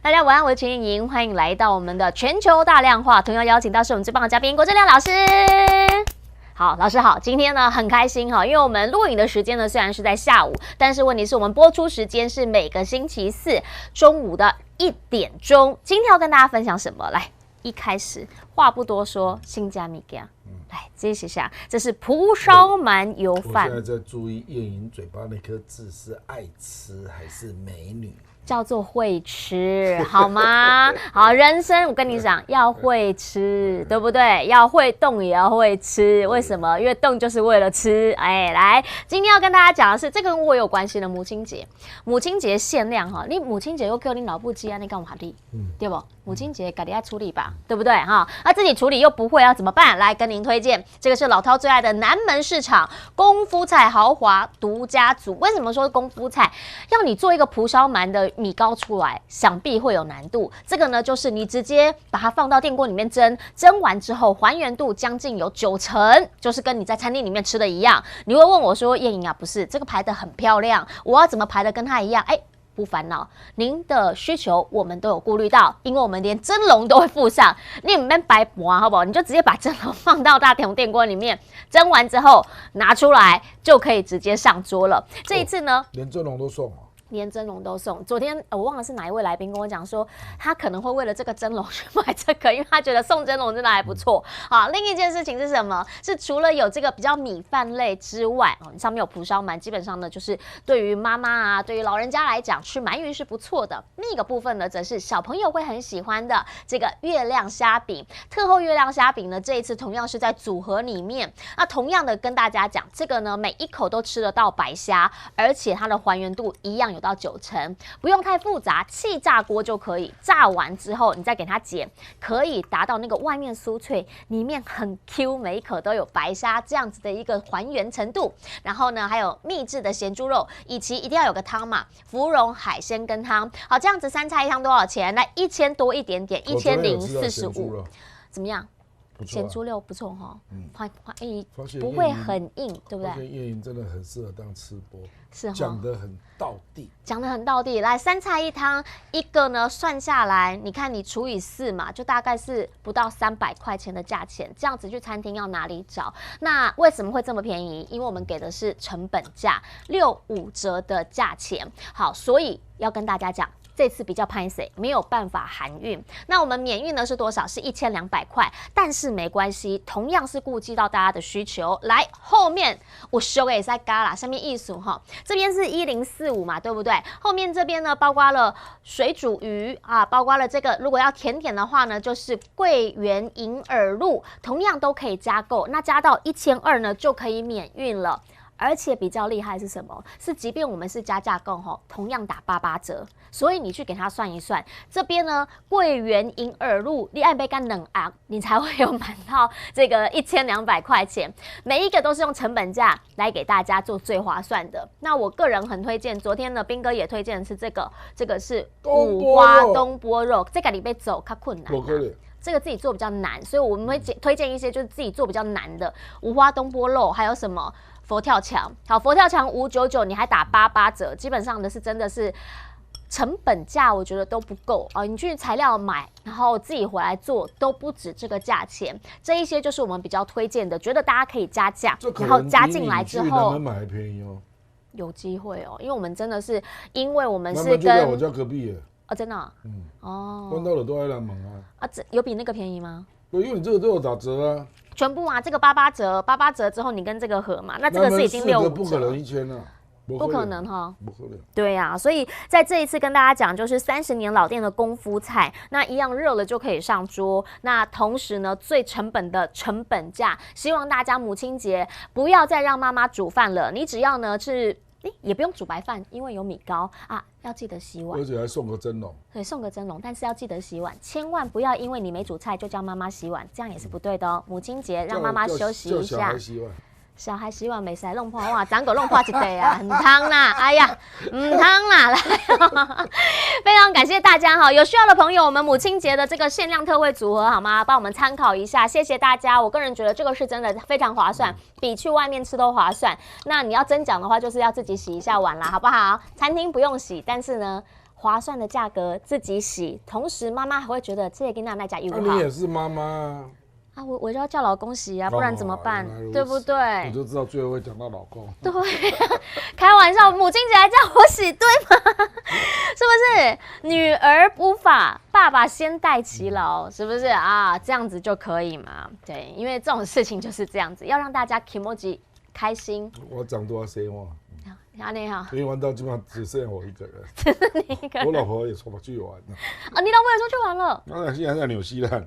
大家晚安，我是陈莹莹，欢迎来到我们的全球大量化，同样邀请到是我们最棒的嘉宾郭正亮老师。好，老师好，今天呢很开心哈，因为我们录影的时间呢虽然是在下午，但是问题是我们播出时间是每个星期四中午的1点钟。今天要跟大家分享什么？来，一开始话不多说，新加米家。来，接一下，这是蒲烧鳗油饭。我现在在注意叶莹嘴巴那颗痣是爱吃还是美女？叫做会吃，好吗？好，人生我跟你讲，要会吃，对不对？要会动，也要会吃。为什么？因为动就是为了吃。哎，来，今天要跟大家讲的是，这个跟我有关系的母亲节。母亲节限量哈，你母亲节又叫你老母鸡啊，你干嘛的？对不？母亲节赶紧要处理吧，对不对哈？那自己处理又不会，要怎么办？来跟您推荐，这个是老饕最爱的南门市场功夫菜豪华独家组。为什么说功夫菜？要你做一个蒲烧鳗的米糕出来，想必会有难度。这个呢，就是你直接把它放到电锅里面蒸，蒸完之后还原度将近有90%，就是跟你在餐厅里面吃的一样。你会问我说，叶莹啊，不是这个排得很漂亮，我要怎么排得跟它一样？哎。不烦恼，您的需求我们都有顾虑到，因为我们连蒸笼都会附上，你唔免白磨，好不好？你就直接把蒸笼放到大同电锅里面，蒸完之后拿出来就可以直接上桌了。这一次呢，连蒸笼都送啊。连蒸笼都送。昨天我忘了是哪一位来宾跟我讲说，他可能会为了这个蒸笼去买这个，因为他觉得送蒸笼真的还不错。好，另一件事情是什么？是除了有这个比较米饭类之外，上面有蒲烧鳗，基本上呢就是对于妈妈啊，对于老人家来讲，吃鳗鱼是不错的。另一个部分呢，则是小朋友会很喜欢的这个月亮虾饼。特厚月亮虾饼呢，这一次同样是在组合里面。那同样的跟大家讲，这个呢每一口都吃得到白虾，而且它的还原度一样有到90%，不用太复杂，气炸锅就可以。炸完之后，你再给它剪，可以达到那个外面酥脆，里面很 Q， 每一口都有白虾这样子的一个还原程度。然后呢，还有秘制的咸猪肉，以及一定要有个汤嘛，芙蓉海鲜羹汤。好，这样子3菜1汤多少钱？来1000多一点点，1045，怎么样？咸猪肉不错哈，不会很硬，对不对？发现叶莹真的很适合当吃播，是讲得很道地，讲得很道地。来，3菜1汤，一个呢算下来，你看你除以4嘛，就大概是不到300块钱的价钱。这样子去餐厅要哪里找？那为什么会这么便宜？因为我们给的是成本价，65折的价钱。好，所以要跟大家讲。这次比较拍谁没有办法含运，那我们免运呢是多少？是1200块，但是没关系，同样是顾及到大家的需求。来，后面我修也在嘎啦，下面艺术哈，这边是1045嘛，对不对？后面这边呢，包括了水煮鱼啊，包括了这个，如果要甜点的话呢，就是桂圆银耳露，同样都可以加购，那加到1200呢就可以免运了。而且比较厉害是什么？是即便我们是加价购吼，同样打88折，所以你去给他算一算，这边呢桂圆银耳露，你按杯干冷昂，你才会有满到这个1200块钱，每一个都是用成本价来给大家做最划算的。那我个人很推荐，昨天呢斌哥也推荐的是这个是五花东坡肉，这个你被走较困难、这个自己做比较难，所以我们会推荐一些就是自己做比较难的五花东坡肉，还有什么佛跳墙。好，佛跳墙599，你还打88折，基本上的是真的是成本价，我觉得都不够啊。你去材料买，然后自己回来做都不止这个价钱。这一些就是我们比较推荐的，觉得大家可以加价，然后加进来之后，买还便宜哦。有机会哦，因为我们真的是，因为我们是就在我家隔壁耶。哦，真的、啊？哦，关到了都爱来忙啊！啊，这有比那个便宜吗？对，因为你这个都有打折啊。全部啊，这个88折，88折之后你跟这个合嘛，那这个是已经65折。不可能1000啊，不可能哈，不可能。对呀、所以在这一次跟大家讲，就是30年老店的功夫菜，那一样热了就可以上桌。那同时呢，最成本的成本价，希望大家母亲节不要再让妈妈煮饭了，你只要呢是。也不用煮白饭，因为有米糕啊，要记得洗碗，而且还送个蒸笼。对，送个蒸笼，但是要记得洗碗，千万不要因为你没煮菜就叫妈妈洗碗，这样也是不对的哦。母亲节让妈妈休息一下。小孩洗碗没使弄破哇，长狗弄破一堆啊，很烫啦，哎呀，烫啦，来，非常感谢大家哈，有需要的朋友，我们母亲节的这个限量特惠组合好吗？帮我们参考一下，谢谢大家。我个人觉得这个是真的非常划算，比去外面吃都划算。那你要真讲的话，就是要自己洗一下碗啦，好不好？餐厅不用洗，但是呢。划算的价格自己洗，同时妈妈还会觉得这也跟那家友好。你也是妈妈啊，我就要叫老公洗啊，不然怎么办？对不对？我就知道最后会讲到老公。对，开玩笑，母亲节还叫我洗，对吗？是不是？女儿无法，爸爸先代其劳，是不是啊？这样子就可以嘛？对，因为这种事情就是这样子，要让大家 kimoji 开心。我长多少岁哇？你好，因为玩到基本上只剩下我一个人，只是你一个人。我老婆也出去玩了。啊，你老婆也出去玩了？当然现在在纽西兰。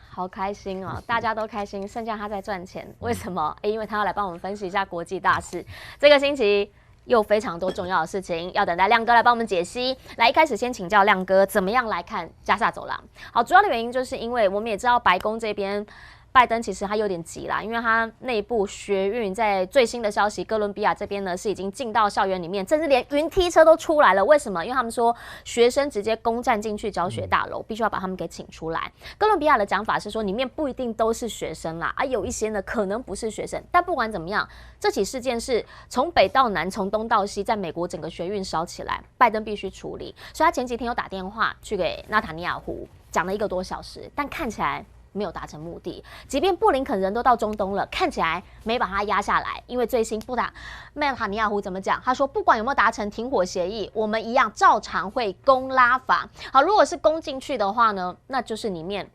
好开心哦，大家都开心，剩下他在赚钱。为什么？因为他要来帮我们分析一下国际大事。这个星期又非常多重要的事情，要等待亮哥来帮我们解析。来，一开始先请教亮哥，怎么样来看加萨走廊？好，主要的原因就是因为我们也知道白宫这边。拜登其实他有点急啦，因为他内部学运在最新的消息，哥伦比亚这边呢是已经进到校园里面，甚至连云梯车都出来了。为什么？因为他们说学生直接攻占进去教学大楼，必须要把他们给请出来。哥伦比亚的讲法是说，里面不一定都是学生啦，有一些呢可能不是学生。但不管怎么样，这起事件是从北到南，从东到西，在美国整个学运烧起来，拜登必须处理。所以他前几天有打电话去给纳塔尼亚胡，讲了1个多小时，但看起来没有达成目的，即便布林肯人都到中东了，看起来没把他压下来。因为最新内塔尼亚胡怎么讲？他说，不管有没有达成停火协议，我们一样照常会攻拉法。好，如果是攻进去的话呢，那就是里面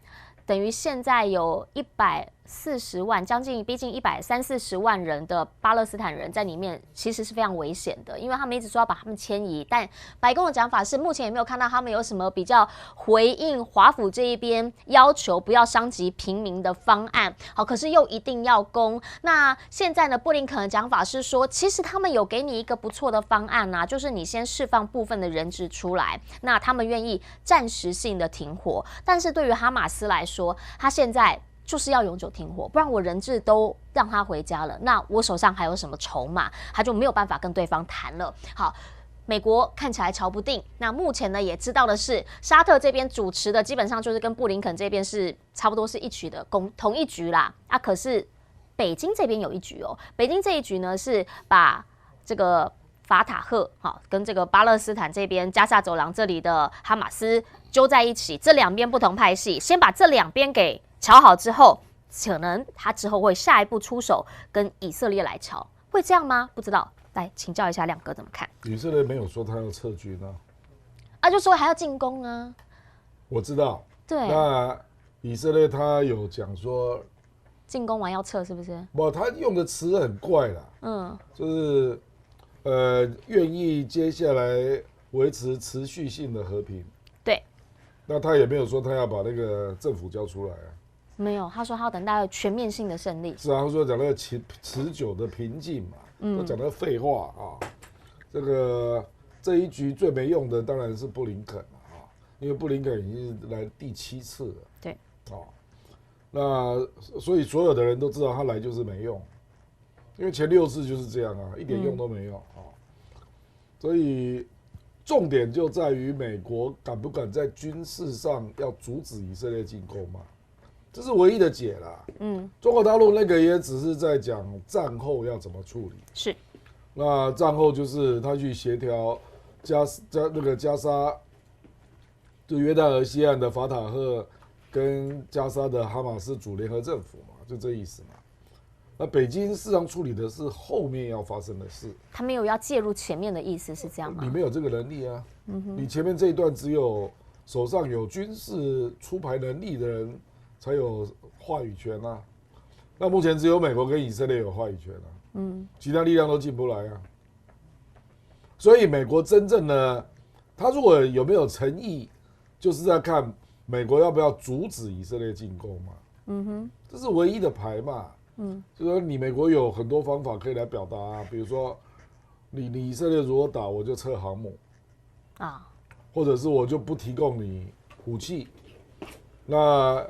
等于现在有140万，逼近130-140万人的巴勒斯坦人在里面，其实是非常危险的，因为他们一直说要把他们迁移，但白宫的讲法是目前也没有看到他们有什么比较回应华府这一边要求不要伤及平民的方案。好，可是又一定要攻。那现在呢，布林肯的讲法是说，其实他们有给你一个不错的方案啊，就是你先释放部分的人质出来，那他们愿意暂时性的停火，但是对于哈马斯来说，他现在就是要永久停火，不然我人质都让他回家了，那我手上还有什么筹码？他就没有办法跟对方谈了。好，美国看起来瞧不定。那目前呢，也知道的是，沙特这边主持的基本上就是跟布林肯这边是差不多是一局的同一局啦。啊，可是北京这边有一局哦，北京这一局呢是把这个法塔赫跟这个巴勒斯坦这边加萨走廊这里的哈马斯揪在一起，这两边不同派系，先把这两边给瞧好之后，可能他之后会下一步出手跟以色列来瞧，会这样吗？不知道，来请教一下亮哥怎么看？以色列没有说他要撤军啊，就说还要进攻啊。我知道。对。那以色列他有讲说进攻完要撤，是不是？不，他用的词很怪啦。就是愿意接下来维持持续性的和平。对。那他也没有说他要把那个政府交出来啊。没有，他说他要等待全面性的胜利。是啊，他说讲那个持久的平静嘛，他讲那个废话啊。这一局最没用的当然是布林肯啊，因为布林肯已经来第7次了。对。那所以所有的人都知道他来就是没用，因为前6次就是这样啊，一点用都没有啊。所以重点就在于美国敢不敢在军事上要阻止以色列进攻嘛。这是唯一的解啦。中国大陆那个也只是在讲战后要怎么处理。是。那战后就是他去协调加沙，就约旦河西岸的法塔赫跟加沙的哈马斯主联合政府嘛，就这意思嘛。那北京事实上处理的是后面要发生的事，他没有要介入前面的意思，是这样吗？你没有这个能力啊。你前面这一段只有手上有军事出牌能力的人才有话语权啊。那目前只有美国跟以色列有话语权啊。其他力量都进不来啊。所以美国真正的他如果有没有诚意，就是在看美国要不要阻止以色列进攻嘛。这是唯一的牌嘛。就是说你美国有很多方法可以来表达啊，比如说你以色列如果打，我就撤航母啊，或者是我就不提供你武器。那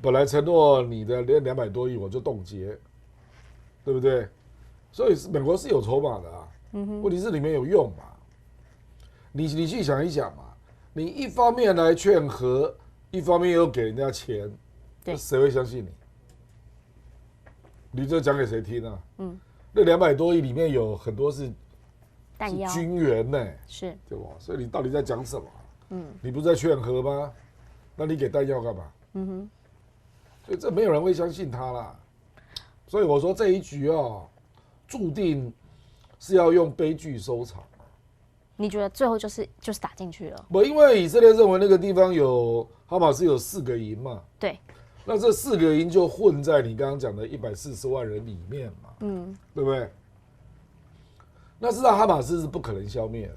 本来承诺你的200多亿，我就冻结，对不对？所以美国是有筹码的啊。问题是里面有用嘛？你去想一想嘛，你一方面来劝和，一方面又给人家钱，谁会相信你？你这讲给谁听啊？那200多亿里面有很多是弹药、军援呢，是，对吧？所以你到底在讲什么啊？你不是在劝和吗？那你给弹药干嘛？所以这没有人会相信他啦。所以我说这一局注定是要用悲剧收场。你觉得最后就是打进去了？不，因为以色列认为那个地方有哈马斯有4个营嘛，对，那这4个营就混在你刚刚讲的140万人里面嘛，对不对？那知道哈马斯是不可能消灭的，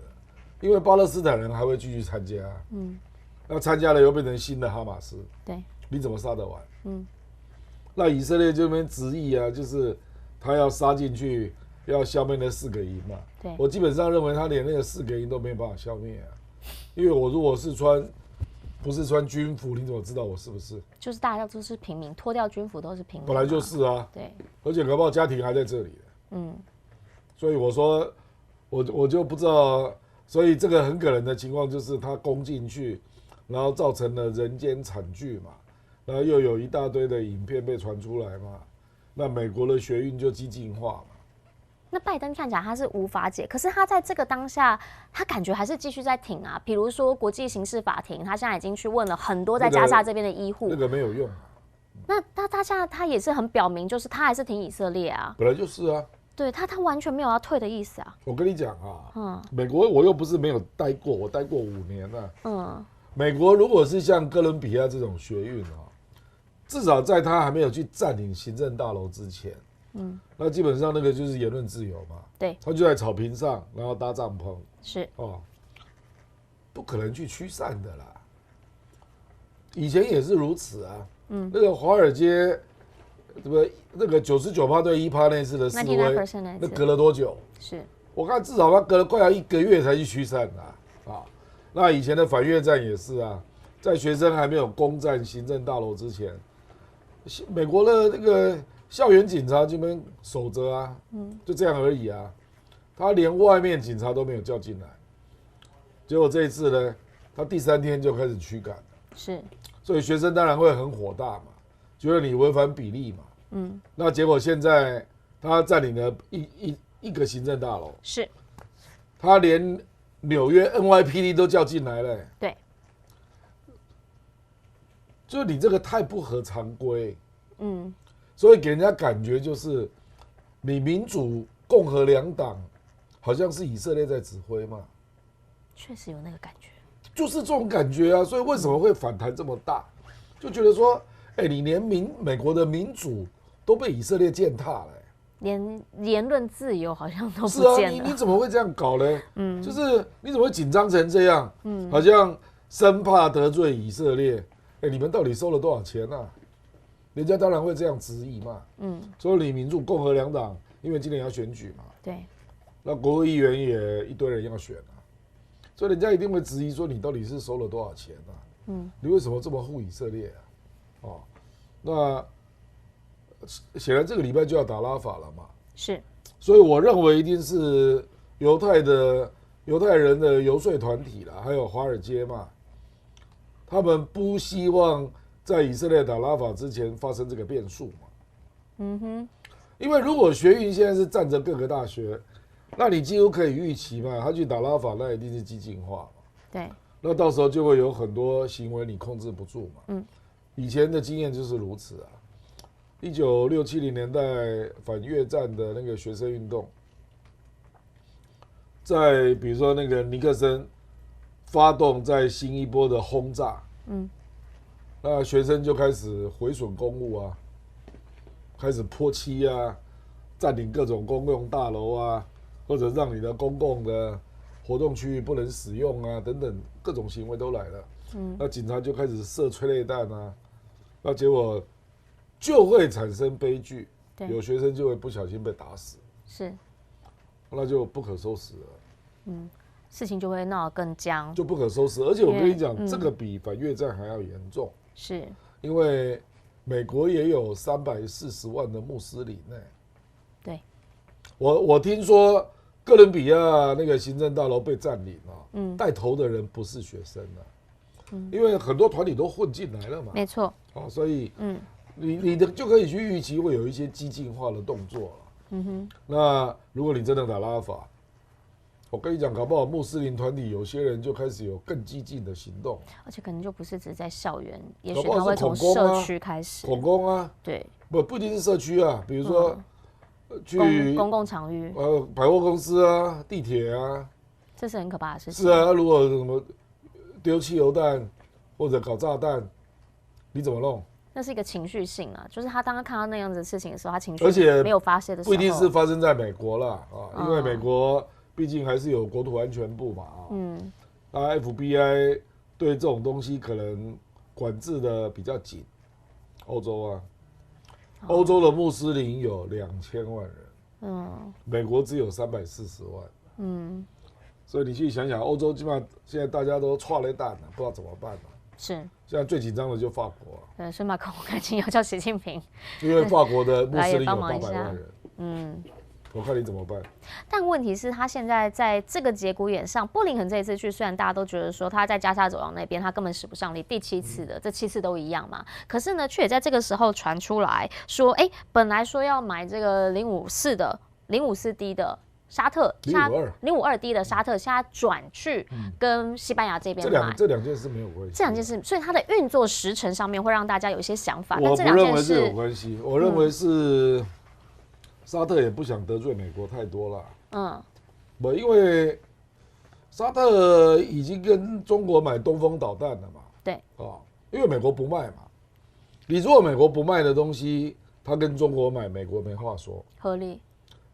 因为巴勒斯坦人还会继续参加，那参加了又变成新的哈马斯，对，你怎么杀得完？那以色列这边执意啊，就是他要杀进去。要消灭那4个营嘛？对，我基本上认为他连那个4个营都没有办法消灭啊，因为我如果是不是穿军服，你怎么知道我是不是？就是大家都是平民，脱掉军服都是平民。本来就是啊，对，而且搞不好家庭还在这里。所以我说，我就不知道，所以这个很可能的情况就是他攻进去，然后造成了人间惨剧嘛，然后又有一大堆的影片被传出来嘛，那美国的学运就激进化嘛。那拜登看起来他是无法解，可是他在这个当下，他感觉还是继续在挺啊。比如说国际刑事法庭，他现在已经去问了很多在加沙这边的医护，那个没有用。那他现在他也是很表明，就是他还是挺以色列啊。本来就是啊。对他完全没有要退的意思啊。我跟你讲美国我又不是没有待过，我待过5年啊。美国如果是像哥伦比亚这种学运至少在他还没有去占领行政大楼之前。那基本上那个就是言论自由嘛，对，他就在草坪上，然后搭帐篷，是不可能去驱散的啦。以前也是如此啊，那个华尔街，对不对？那个99%对1%那次的示威，那隔了多久？是我看至少他隔了快要1个月才去驱散的那以前的反越战也是啊，在学生还没有攻占行政大楼之前，美国的那个。校园警察这边守着啊，就这样而已啊，他连外面警察都没有叫进来，结果这一次呢，他第3天就开始驱赶了，是，所以学生当然会很火大嘛，觉得你违反比例嘛，那结果现在他占领了一个行政大楼，是，他连纽约 NYPD 都叫进来了，对，就是你这个太不合常规，所以给人家感觉就是，你民主共和2党好像是以色列在指挥嘛，确实有那个感觉，就是这种感觉啊。所以为什么会反弹这么大？就觉得说，你连美国的民主都被以色列践踏了，连言论自由好像都不见了。是啊，你怎么会这样搞呢？就是你怎么会紧张成这样？好像生怕得罪以色列。你们到底收了多少钱啊？人家当然会这样质疑嘛，所以你民主共和2党，因为今年要选举嘛，对，那国会议员也一堆人要选所以人家一定会质疑说你到底是收了多少钱你为什么这么护以色列那显然这个礼拜就要打拉法了嘛，是，所以我认为一定是犹太人的游说团体啦，还有华尔街嘛，他们不希望。在以色列打拉法之前发生这个变数嘛，因为如果学运现在是占着各个大学，那你几乎可以预期嘛，他去打拉法那一定是激进化嘛，对，那到时候就会有很多行为你控制不住嘛，以前的经验就是如此啊，1960、70年代反越战的那个学生运动，在比如说那个尼克森发动在新一波的轰炸，那学生就开始毁损公物啊，开始泼漆啊，占领各种公用大楼啊，或者让你的公共的活动区域不能使用啊，等等各种行为都来了。那警察就开始射催泪弹啊，那结果就会产生悲剧，有学生就会不小心被打死，是，那就不可收拾了。事情就会闹得更僵，就不可收拾。而且我跟你讲，这个比反越战还要严重。是，因为美国也有340万的穆斯林呢。对，我听说哥伦比亚那个行政大楼被占领带头的人不是学生因为很多团体都混进来了嘛。没错。所以你的就可以去预期会有一些激进化的动作了。那如果你真的打拉法，我跟你讲，搞不好穆斯林团体有些人就开始有更激进的行动，而且可能就不是只是在校园，也许搞不好是他会从恐攻啊社区开始。恐攻啊，对，不一定是社区啊，比如说、去公共场域，百货公司啊、地铁啊，这是很可怕的事情。是啊，如果什么丢汽油弹或者搞炸弹，你怎么弄？那是一个情绪性啊，就是他当他看到那样子的事情的时候，他情绪而且没有发泄的时候，不一定是发生在美国啦啊，因为美国毕竟还是有国土安全部嘛啊，那 FBI 对这种东西可能管制的比较紧。欧洲啊，欧洲的穆斯林有2000万人，美国只有340万，所以你去想想，欧洲基本上现在大家都踹了蛋了，不知道怎么办了。是，现在最紧张的就法国啊，对，所以马克龙赶紧要叫习近平，因为法国的穆斯林有帮忙一800下万人，我看你怎么办。但问题是，他现在在这个节骨眼上，布林肯这一次去，虽然大家都觉得说他在加沙走廊那边他根本使不上力，第7次的，这7次都一样嘛。可是呢，却也在这个时候传出来说，本来说要买这个054D 的沙特052D 的沙特，现在转去跟西班牙这边买。这两件事没有关系。这两件事，所以它的运作时程上面会让大家有一些想法。我不认为这有事，关系，我认为是沙特也不想得罪美国太多了。因为沙特已经跟中国买东风导弹了嘛。对。因为美国不卖嘛，你如果美国不卖的东西，他跟中国买，美国没话说，合理。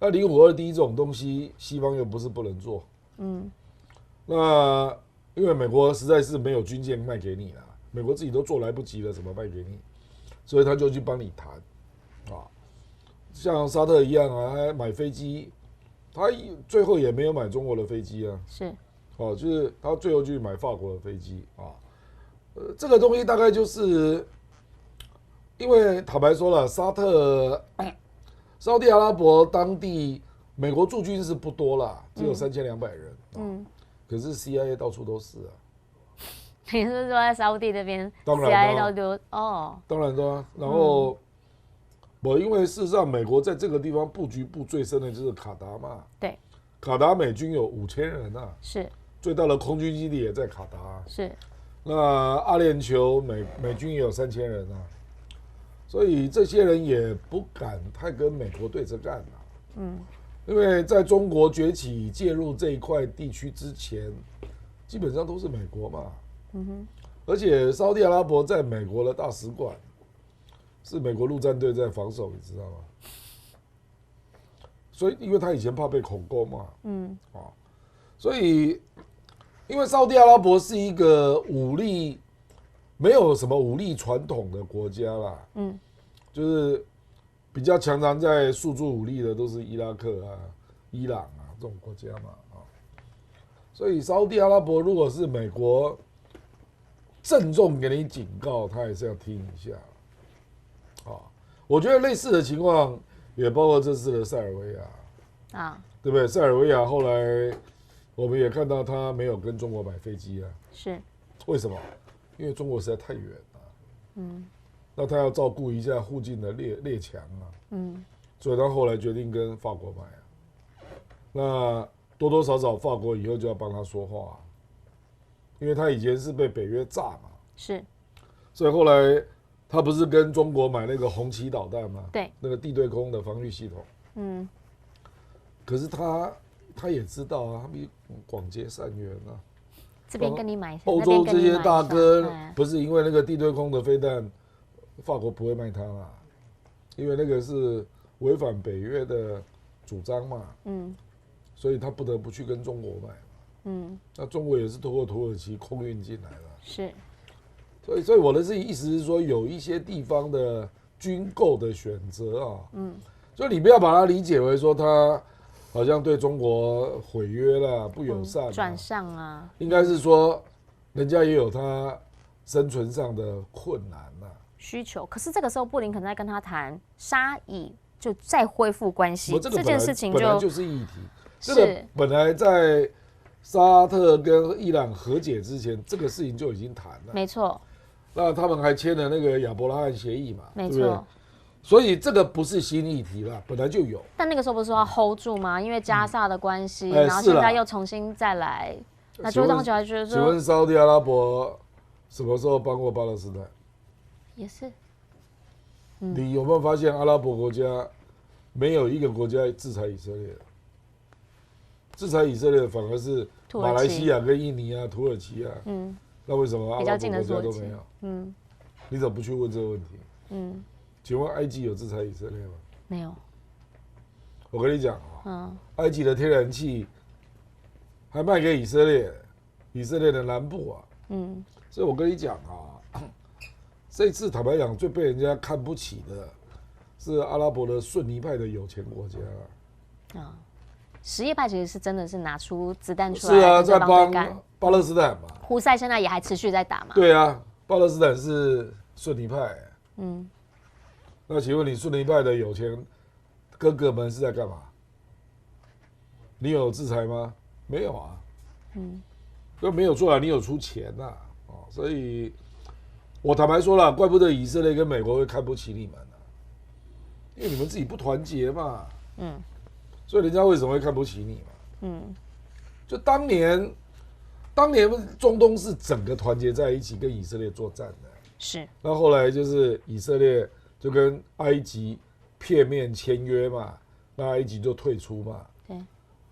那052D 这种东西，西方又不是不能做。那因为美国实在是没有军舰卖给你了，美国自己都做来不及了，怎么卖给你？所以他就去帮你谈，像沙特一样啊，还买飞机，他最后也没有买中国的飞机啊，是，就是他最后去买法国的飞机啊，这个东西大概就是因为坦白说了，沙特阿拉伯当地美国驻军是不多啦，只有3200人，可是 CIA 到处都是啊。你是说在沙烏地那边 CIA 到丢当然的，然后因为事实上美国在这个地方布局布最深的就是卡达嘛，对，卡达美军有5000人啊，是最大的空军基地也在卡达，是，那阿联酋美军也有3000人啊，所以这些人也不敢太跟美国对着干啊，因为在中国崛起介入这一块地区之前，基本上都是美国嘛，而且沙特阿拉伯在美国的大使馆是美国陆战队在防守，你知道吗？所以因为他以前怕被恐攻嘛，所以因为沙特阿拉伯是一个武力没有什么武力传统的国家啦，就是比较强长在诉诸武力的都是伊拉克啊、伊朗啊这种国家嘛，所以沙特阿拉伯如果是美国郑重给你警告，他也是要听一下。我觉得类似的情况也包括这次的塞尔维亚对不对？塞尔维亚后来我们也看到他没有跟中国买飞机啊，是为什么？因为中国实在太远了，那他要照顾一下附近的列强啊，所以他后来决定跟法国买啊，那多多少少法国以后就要帮他说话，因为他以前是被北约炸嘛，是，所以后来他不是跟中国买那个红旗导弹吗？对，那个地对空的防御系统。可是他也知道啊，他们广结善缘啊。这边跟你买，欧洲这些大哥不是因为那个地对空的飞弹，法国不会卖他嘛，因为那个是违反北约的主张嘛。所以他不得不去跟中国买嘛。那中国也是通过土耳其空运进来了。是。所以我的意思是说，有一些地方的军购的选择啊，就你不要把它理解为说他好像对中国毁约啦、不友善、转向啊，应该是说人家也有他生存上的困难需求。可是这个时候布林肯在跟他谈沙以就再恢复关系，这件事情本来就是议题。这个本来在沙特跟伊朗和解之前，这个事情就已经谈了，没错。那他们还签了那个亚伯拉罕协议嘛，没错。所以这个不是新议题啦，本来就有。但那个时候不是说要 hold 住吗？因为加萨的关系，然后现在又重新再来，那就会让小孩觉得说，请问沙特阿拉伯什么时候帮过巴勒斯坦？也是。你有没有发现阿拉伯国家没有一个国家制裁以色列？制裁以色列反而是马来西亚跟印尼啊、土耳其啊。那为什么阿拉伯国家都没有？你怎么不去问这个问题？请问埃及有制裁以色列吗？没有。我跟你讲埃及的天然气还卖给以色列，以色列的南部啊。所以我跟你讲这次坦白讲，最被人家看不起的是阿拉伯的逊尼派的有钱国家什叶派其实是真的是拿出子弹出来，是啊，在帮巴勒斯坦嘛。胡塞现在也还持续在打嘛。对啊，巴勒斯坦是逊尼派。那请问你逊尼派的有钱哥哥们是在干嘛？你有制裁吗？没有啊。都没有做啊，你有出钱呐。所以我坦白说了，怪不得以色列跟美国会看不起你们因为你们自己不团结嘛。所以人家为什么会看不起你嘛？就当年中东是整个团结在一起跟以色列作战的。是。那后来就是以色列就跟埃及片面签约嘛，那埃及就退出嘛。对。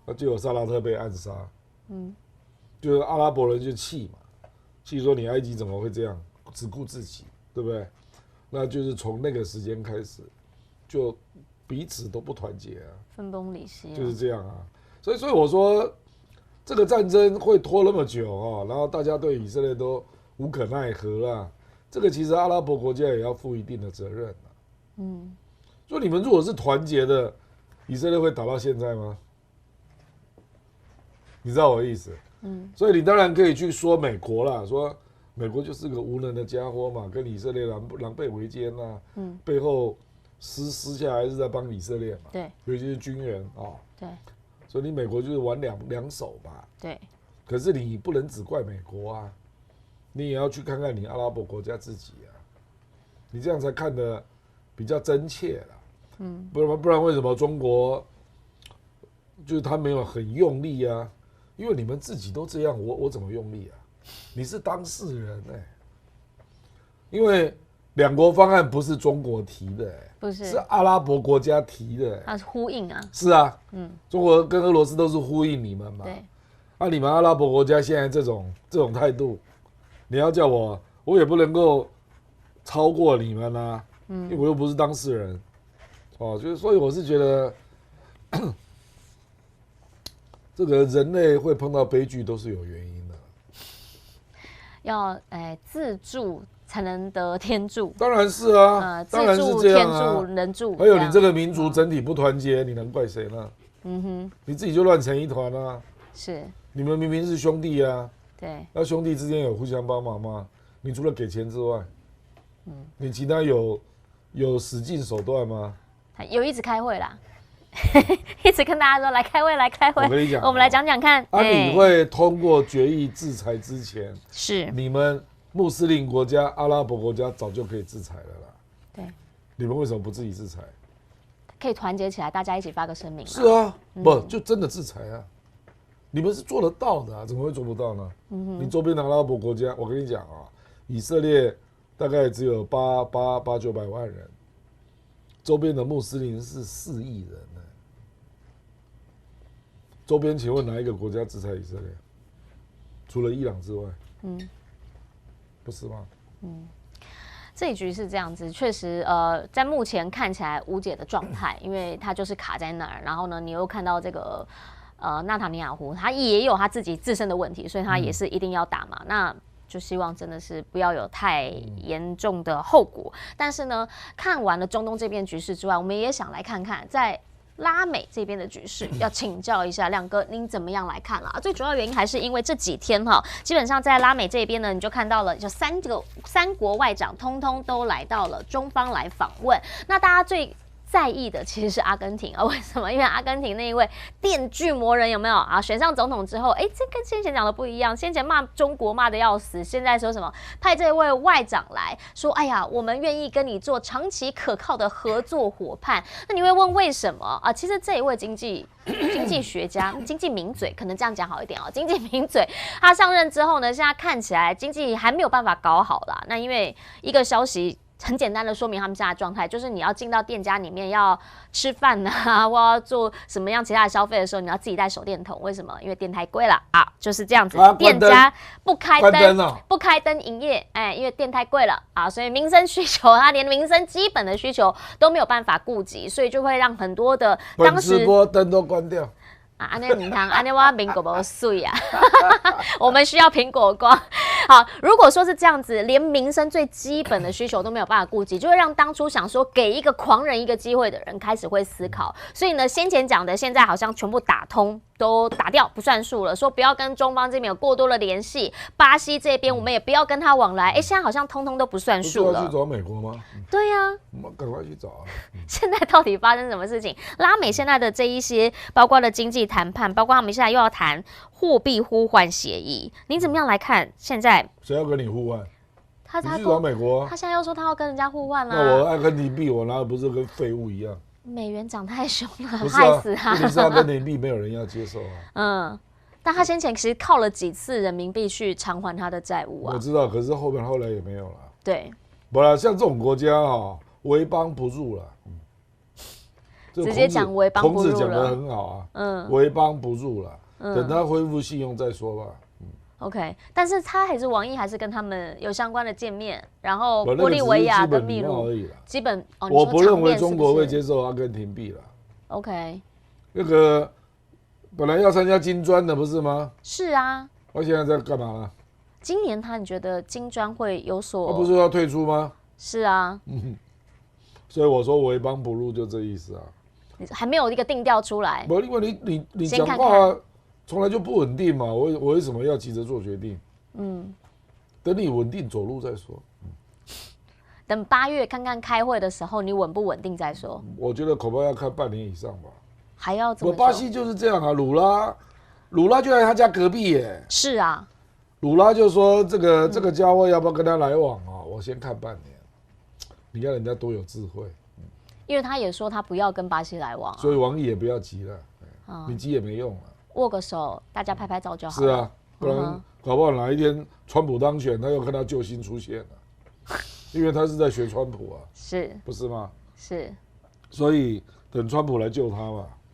那就有萨拉特被暗杀。就是阿拉伯人就气嘛，气说你埃及怎么会这样，只顾自己，对不对？那就是从那个时间开始，就彼此都不团结分崩离析，就是这样所以我说，这个战争会拖那么久然后大家对以色列都无可奈何这个其实阿拉伯国家也要负一定的责任就你们如果是团结的，以色列会打到现在吗？你知道我的意思？所以你当然可以去说美国啦，说美国就是个无能的家伙嘛，跟以色列狼狈为奸背后私下还是在帮以色列嘛，对，尤其是军援对，所以你美国就是玩两手嘛，对。可是你不能只怪美国你也要去看看你阿拉伯国家自己你这样才看得比较真切啦，不然为什么中国就是他没有很用力因为你们自己都这样，我怎么用力你是当事人因为两国方案不是中国提的不是，是阿拉伯国家提的它是呼应是中国跟俄罗斯都是呼应你们嘛。对。你们阿拉伯国家现在这种态度，你要叫我也不能够超过你们因为我又不是当事人就是所以我是觉得这个人类会碰到悲剧都是有原因的，要自助才能得天助。当然是当然是这样天助人助。还有你这个民族整体不团结，你能怪谁呢？你自己就乱成一团是。你们明明是兄弟对。那兄弟之间有互相帮忙吗？你除了给钱之外，你其他有使尽手段吗？有一直开会啦。一直跟大家说来开会，来开会。我跟你讲，我们来讲讲看。你会通过决议制裁之前，是你们穆斯林国家、阿拉伯国家早就可以制裁了啦。对，你们为什么不自己制裁？可以团结起来，大家一起发个声明。是不就真的制裁你们是做得到的怎么会做不到呢？你周边的阿拉伯国家，我跟你讲以色列大概只有800-900万人，周边的穆斯林是4亿人周边请问哪一个国家制裁以色列？除了伊朗之外，不是吗？这一局是这样子，确实，在目前看起来无解的状态，因为它就是卡在那儿。然后呢，你又看到这个纳塔尼亚胡，他也有他自己自身的问题，所以他也是一定要打嘛。那就希望真的是不要有太严重的后果。但是呢，看完了中东这边局势之外，我们也想来看看在拉美这边的局势，要请教一下亮哥，您怎么样来看啦？最主要原因还是因为这几天基本上在拉美这边呢，你就看到了，就三国外长通通都来到了中方来访问。那大家最在意的其实是阿根廷啊，为什么？因为阿根廷那一位电锯魔人有没有啊？选上总统之后，这跟先前讲的不一样。先前骂中国骂的要死，现在说什么？派这位外长来说，哎呀，我们愿意跟你做长期可靠的合作伙伴。那你会问为什么啊？其实这一位经济学家、经济名嘴，可能这样讲好一点哦。经济名嘴他上任之后呢，现在看起来经济还没有办法搞好啦。那因为一个消息。很简单的说明他们现在的状态，就是你要进到店家里面要吃饭啊，或要做什么样其他的消费的时候，你要自己带手电筒。为什么？因为电太贵了啊，就是这样子。店家不开灯，不开灯营业，因为电太贵了啊，所以民生需求，他连民生基本的需求都没有办法顾及，所以就会让很多的当时直播灯都关掉。安内唔通，安内我苹果不水啊，我们需要苹果光。好，如果说是这样子，连民生最基本的需求都没有办法顾及，就会让当初想说给一个狂人一个机会的人开始会思考。所以呢，先前讲的现在好像全部打通。都打掉不算数了，说不要跟中方这边有过多的联系，巴西这边我们也不要跟他往来。现在好像通通都不算数了。不是要去找美国吗？对呀，我们赶快去找啊！现在到底发生什么事情？拉美现在的这一些，包括了经济谈判，包括他们现在又要谈货币互换协议，你怎么样来看？现在谁要跟你互换？他去找美国、他现在又说他要跟人家互换啦。那我阿根廷币，我拿的不是跟废物一样？美元涨太凶了，害死他。问题是阿根廷币没有人要接受啊。但他先前其实靠了几次人民币去偿还他的债务啊。我知道，可是后来也没有了。对，不然像这种国家为邦不入了。直接讲为邦不入了。孔子讲得很好啊，为邦不入了，等他恢复信用再说吧。OK， 但是他还是王毅还是跟他们有相关的见面，然后玻利维亚跟秘鲁基本我不认为中国会接受阿根廷币了。OK， 那个本来要参加金砖的不是吗？是啊。我现在在干嘛呢？今年你觉得金砖会有所？他不是要退出吗？是啊。所以我说为邦不入就这意思啊。还没有一个定调出来。不，因为你讲话从来就不稳定嘛，我为什么要急着做决定？等你稳定走路再说。等8月看看开会的时候，你稳不稳定再说。我觉得恐怕要看半年以上吧。还要怎么？巴西就是这样啊，鲁拉就在他家隔壁耶。是啊。鲁拉就说这个家伙要不要跟他来往啊？我先看半年。你看人家多有智慧。因为他也说他不要跟巴西来往，所以王毅也不要急了，你急也没用了。握个手，大家拍拍照就好。是啊，不然搞不好哪一天川普当选，他又看到救星出现了，因为他是在学川普啊，是不是吗？是，所以等川普来救他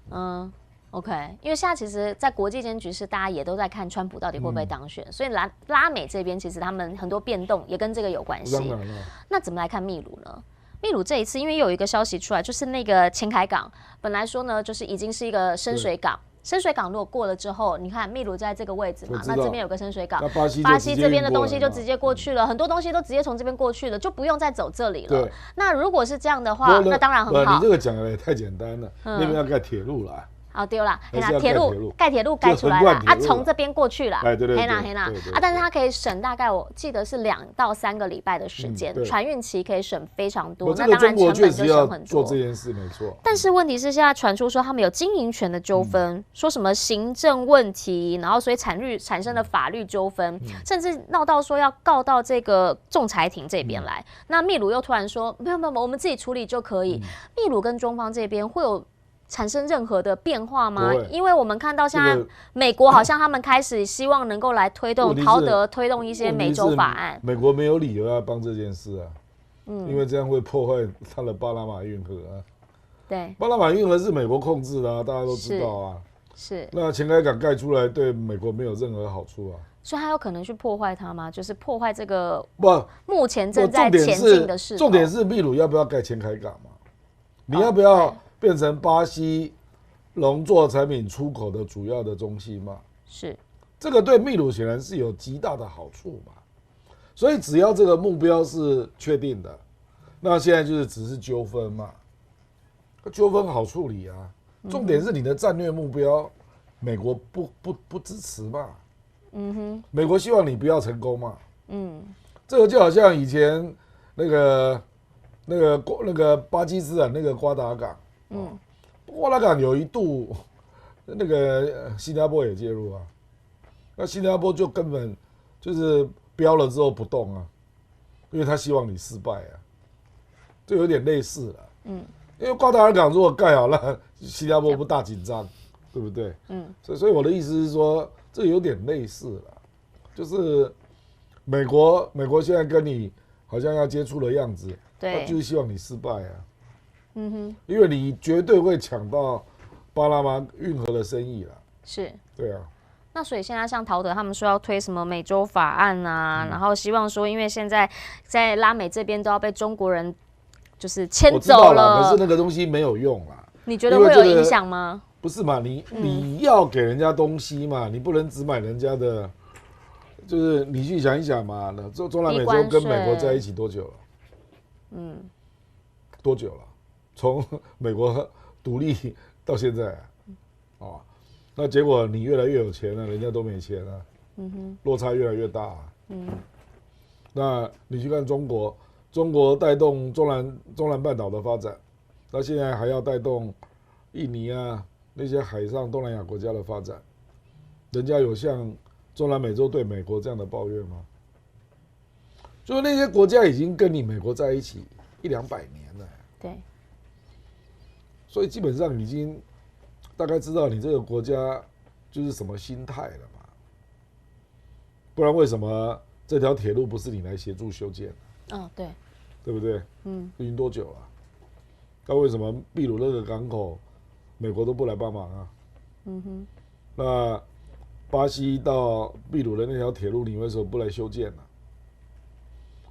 嘛。OK， 因为现在其实，在国际间局势，大家也都在看川普到底会不会当选，所以拉美这边其实他们很多变动也跟这个有关系。当然了。那怎么来看秘鲁呢？秘鲁这一次，因为有一个消息出来，就是那个前海港本来说呢，就是已经是一个深水港。深水港如果过了之后，你看秘鲁在这个位置嘛，那这边有个深水港，巴西这边的东西就直接过去了，很多东西都直接从这边过去了，就不用再走这里了。那如果是这样的话，那当然很好。你这个讲的也太简单了，那边要盖铁路了。丢了，铁路盖出来了啊，从这边过去了，对啊，但是它可以省大概我记得是2到3个礼拜的时间，船运期可以省非常多，那当然成本就省很多。做这件事没错，但是问题是现在传出说他们有经营权的纠纷，说什么行政问题，然后所以产生了法律纠纷，甚至闹到说要告到这个仲裁庭这边来。那秘鲁又突然说没有，我们自己处理就可以。秘鲁跟中方这边会有产生任何的变化吗？因为我们看到现在美国好像他们开始希望能够来推动推动一些美洲法案。美国没有理由要帮这件事啊，因为这样会破坏他的巴拿马运河啊。对，巴拿马运河是美国控制的啊，大家都知道啊。是。那前海港盖出来对美国没有任何好处啊。所以他有可能去破坏它吗？就是破坏这个目前正在前进的事。重点是秘鲁要不要盖前海港嘛？你要不要变成巴西农作产品出口的主要的中心嘛？是，这个对秘鲁显然是有极大的好处嘛。所以只要这个目标是确定的，那现在就是只是纠纷嘛。纠纷好处理啊，重点是你的战略目标，美国不支持嘛。美国希望你不要成功嘛。这个就好像以前那个那个巴基斯坦那个瓜达港，瓜达港有一度那个新加坡也介入啊，那新加坡就根本就是标了之后不动啊，因为他希望你失败啊，就有点类似了。因为瓜达尔港如果盖好了，新加坡不大紧张，对不对？所以我的意思是说，这有点类似了，就是美国现在跟你好像要接触的样子，对，就是希望你失败啊。因为你绝对会抢到巴拿马运河的生意啦。是，对啊。那所以现在像陶德他们说要推什么美洲法案啊，然后希望说，因为现在在拉美这边都要被中国人就是牵走了，可是那个东西没有用啦。你觉得会有影响吗？不是嘛，你要给人家东西嘛，你不能只买人家的。就是你去想一想嘛，中南美洲跟美国在一起多久了？多久了？从美国独立到现在啊，那结果你越来越有钱了，人家都没钱了，落差越来越大。那你去看中国，中国带动中南半岛的发展，那现在还要带动印尼啊那些海上东南亚国家的发展，人家有像中南美洲对美国这样的抱怨吗？就是那些国家已经跟你美国在一起100-200年了，对，所以基本上已经大概知道你这个国家就是什么心态了嘛。不然为什么这条铁路不是你来协助修建？对，对不对？已经多久了？那为什么秘鲁那个港口美国都不来帮忙啊？那巴西到秘鲁的那条铁路，你为什么不来修建呢？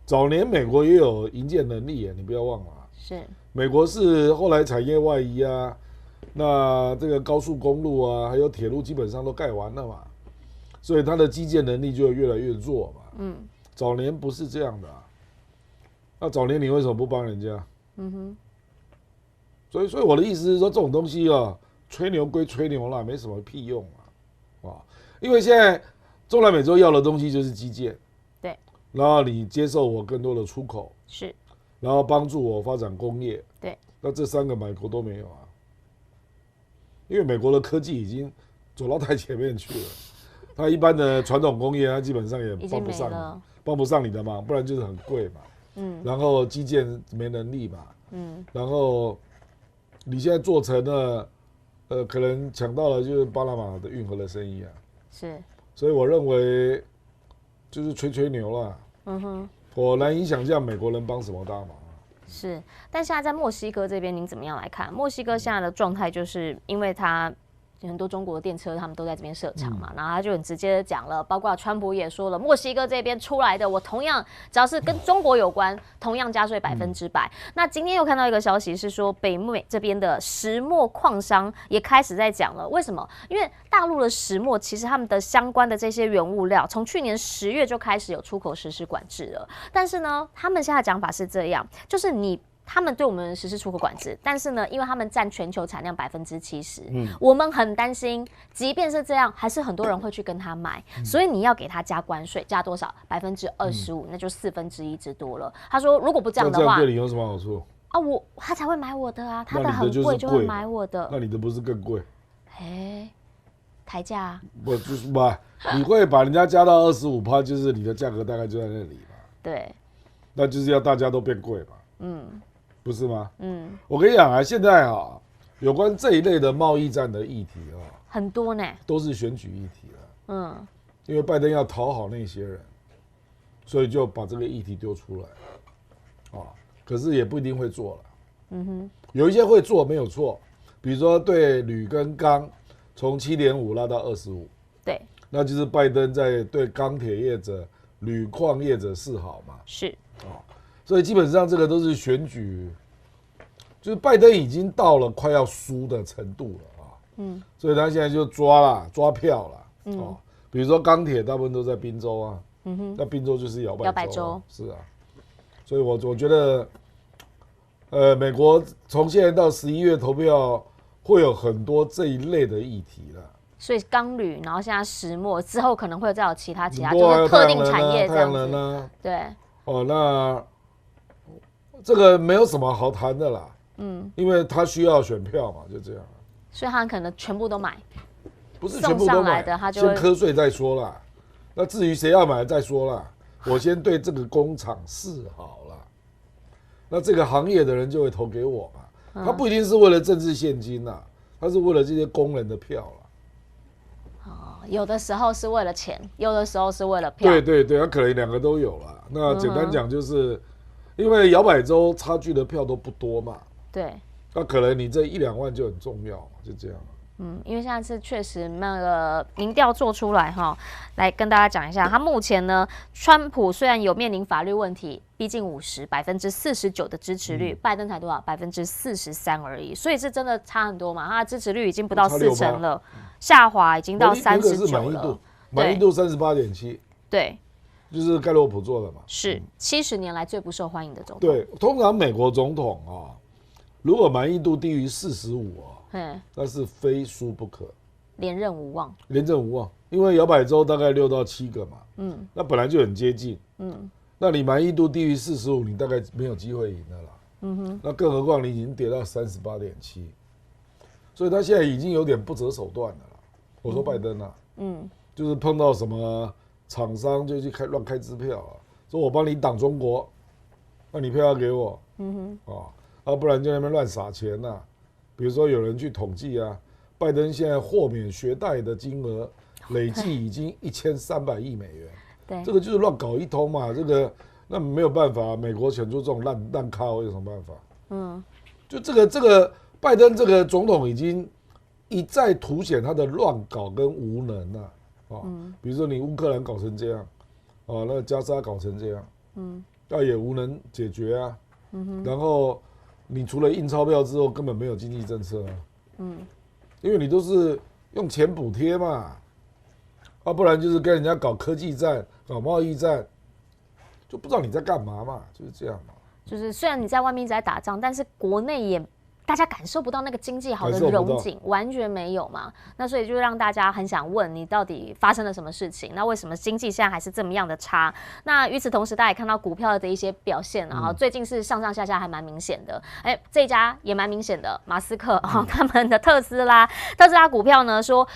早年美国也有营建能力，你不要忘了。是，美国是后来产业外移啊，那这个高速公路啊，还有铁路基本上都盖完了嘛，所以它的基建能力就越来越弱嘛。早年不是这样的啊。那早年你为什么不帮人家？所以我的意思是说，这种东西啊，吹牛归吹牛啦，没什么屁用啊。因为现在中南美洲要的东西就是基建，对，然后你接受我更多的出口，是，然后帮助我发展工业，对，那这3个美国都没有啊，因为美国的科技已经走到太前面去了，它一般的传统工业它基本上也帮不上你的忙，不然就是很贵嘛，然后基建没能力嘛，然后你现在做成了，可能抢到了就是巴拿马的运河的生意啊。是，所以我认为就是吹牛啦。我难以想象美国能帮什么大忙啊。是，但现在在墨西哥这边，您怎么样来看？墨西哥现在的状态就是因为它很多中国的电车他们都在这边设厂嘛，然后他就很直接的讲了，包括川普也说了，墨西哥这边出来的，我同样只要是跟中国有关，同样加税100%。那今天又看到一个消息是说，北美这边的石墨矿商也开始在讲了，为什么？因为大陆的石墨其实他们的相关的这些原物料，从去年10月就开始有出口实施管制了，但是呢，他们现在讲法是这样，就是他们对我们实施出口管制，但是呢，因为他们占全球产量70%，我们很担心，即便是这样，还是很多人会去跟他买，所以你要给他加关税，加多少？25%，那就1/4之多了。他说，如果不这样的话，这样对你有什么好处？他才会买我的啊，他的很贵就会买我的，那你的不是更贵？抬价啊？不就是吧？你会把人家加到25%，就是你的价格大概就在那里嘛。对，那就是要大家都变贵嘛。不是吗？我跟你讲啊，现在啊，有关这一类的贸易战的议题啊，很多呢，都是选举议题了。因为拜登要讨好那些人，所以就把这个议题丢出来。可是也不一定会做了。有一些会做没有错，比如说对铝跟钢从7.5拉到25，对，那就是拜登在对钢铁业者、铝矿业者示好嘛。是。所以基本上这个都是选举，就是拜登已经到了快要输的程度了啊。所以他现在就抓票了。比如说钢铁大部分都在宾州啊。那宾州就是摇摆州。是啊。所以我觉得，美国从现在到11月投票会有很多这一类的议题了。所以钢铝，然后现在石墨之后可能会再有其他就是特定产业这样子。太阳能啊。对。那这个没有什么好谈的啦，因为他需要选票嘛，就这样。所以他可能全部都买，不是全部都买，先瞌睡再说啦。那至于谁要买再说啦，我先对这个工厂示好了，那这个行业的人就会投给我嘛。他不一定是为了政治现金啦，他是为了这些工人的票啦。有的时候是为了钱，有的时候是为了票。对对对，他可能两个都有啦。那简单讲就是，因为摇摆州差距的票都不多嘛。对。那可能你这1-2万就很重要嘛，就这样。因为现在是确实那个民调做出来哈，来跟大家讲一下，他目前呢，川普虽然有面临法律问题，逼近50%49%的支持率，拜登才多少43%而已，所以是真的差很多嘛，他的支持率已经不到40%了，下滑已经到39%了，满意度38.7%，对，就是盖洛普做的嘛，是70年来最不受欢迎的总统。对，通常美国总统啊，如果满意度低于45那是非输不可，连任无望。连任无望，因为摇摆州大概6到7个嘛，那本来就很接近，那你满意度低于45，你大概没有机会赢的啦，那更何况你已经跌到38.7，所以他现在已经有点不择手段了啦。我说拜登啊，就是碰到什么厂商就去乱开支票啊，说我帮你挡中国，那你票要给我，不然就在那边乱撒钱呐。比如说有人去统计啊，拜登现在豁免学贷的金额累计已经1300亿美元，对，这个就是乱搞一通嘛，这个那没有办法，美国选出这种烂咖，有什么办法？就这个拜登这个总统已经一再凸显他的乱搞跟无能啊，比如说你乌克兰搞成这样，那加沙搞成这样，那也无能解决啊，然后。你除了印钞票之后，根本没有经济政策啊，因为你都是用钱补贴嘛，不然就是跟人家搞科技战、搞贸易战，就不知道你在干嘛嘛，就是这样嘛。就是虽然你在外面一直在打仗，但是国内也大家感受不到那个经济好的荣景，完全没有嘛。那所以就让大家很想问你到底发生了什么事情？那为什么经济现在还是这么样的差？那与此同时，大家也看到股票的一些表现啊，最近是上上下下还蛮明显的。这一家也蛮明显的，马斯克他们的特斯拉股票呢，说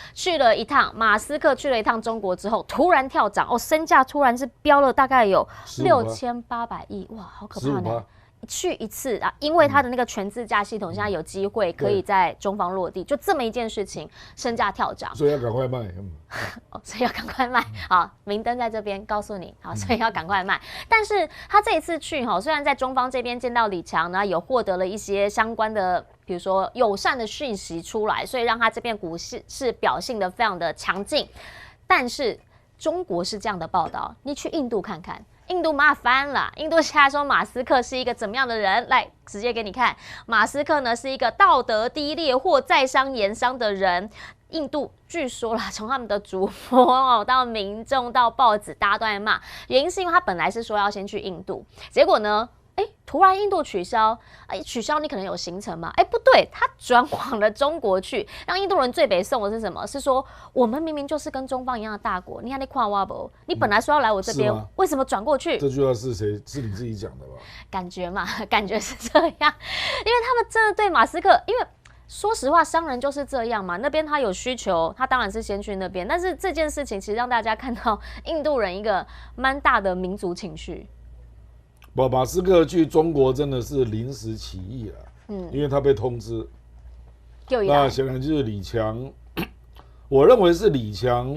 马斯克去了一趟中国之后，突然跳涨身价突然是飙了大概有6800亿，哇，好可怕呢！去一次啊，因为他的那个全自驾系统现在有机会可以在中方落地，就这么一件事情，身价跳涨，所以要赶快卖。所以要赶快卖。好，明灯在这边告诉你，好，所以要赶快卖。但是他这一次去虽然在中方这边见到李强呢，有获得了一些相关的，比如说友善的讯息出来，所以让他这边股市是表现得非常的强劲。但是中国是这样的报道，你去印度看看。印度骂翻了，印度现在说马斯克是一个怎么样的人？来，直接给你看，马斯克呢是一个道德低劣或在商言商的人。印度据说啦，从他们的主播到民众到报纸，大家都在骂，原因是因为他本来是说要先去印度，结果呢？突然印度取消，取消你可能有行程嘛？不对，他转往了中国去，让印度人最北宋的是什么？是说我们明明就是跟中方一样的大国，你看你看我不？你本来说要来我这边，为什么转过去？这句话是谁？是你自己讲的吧？感觉嘛，感觉是这样，因为他们真的对马斯克，因为说实话，商人就是这样嘛。那边他有需求，他当然是先去那边。但是这件事情其实让大家看到印度人一个蛮大的民族情绪。马斯克去中国真的是临时起意了，因为他被通知。那显然就是李强，我认为是李强，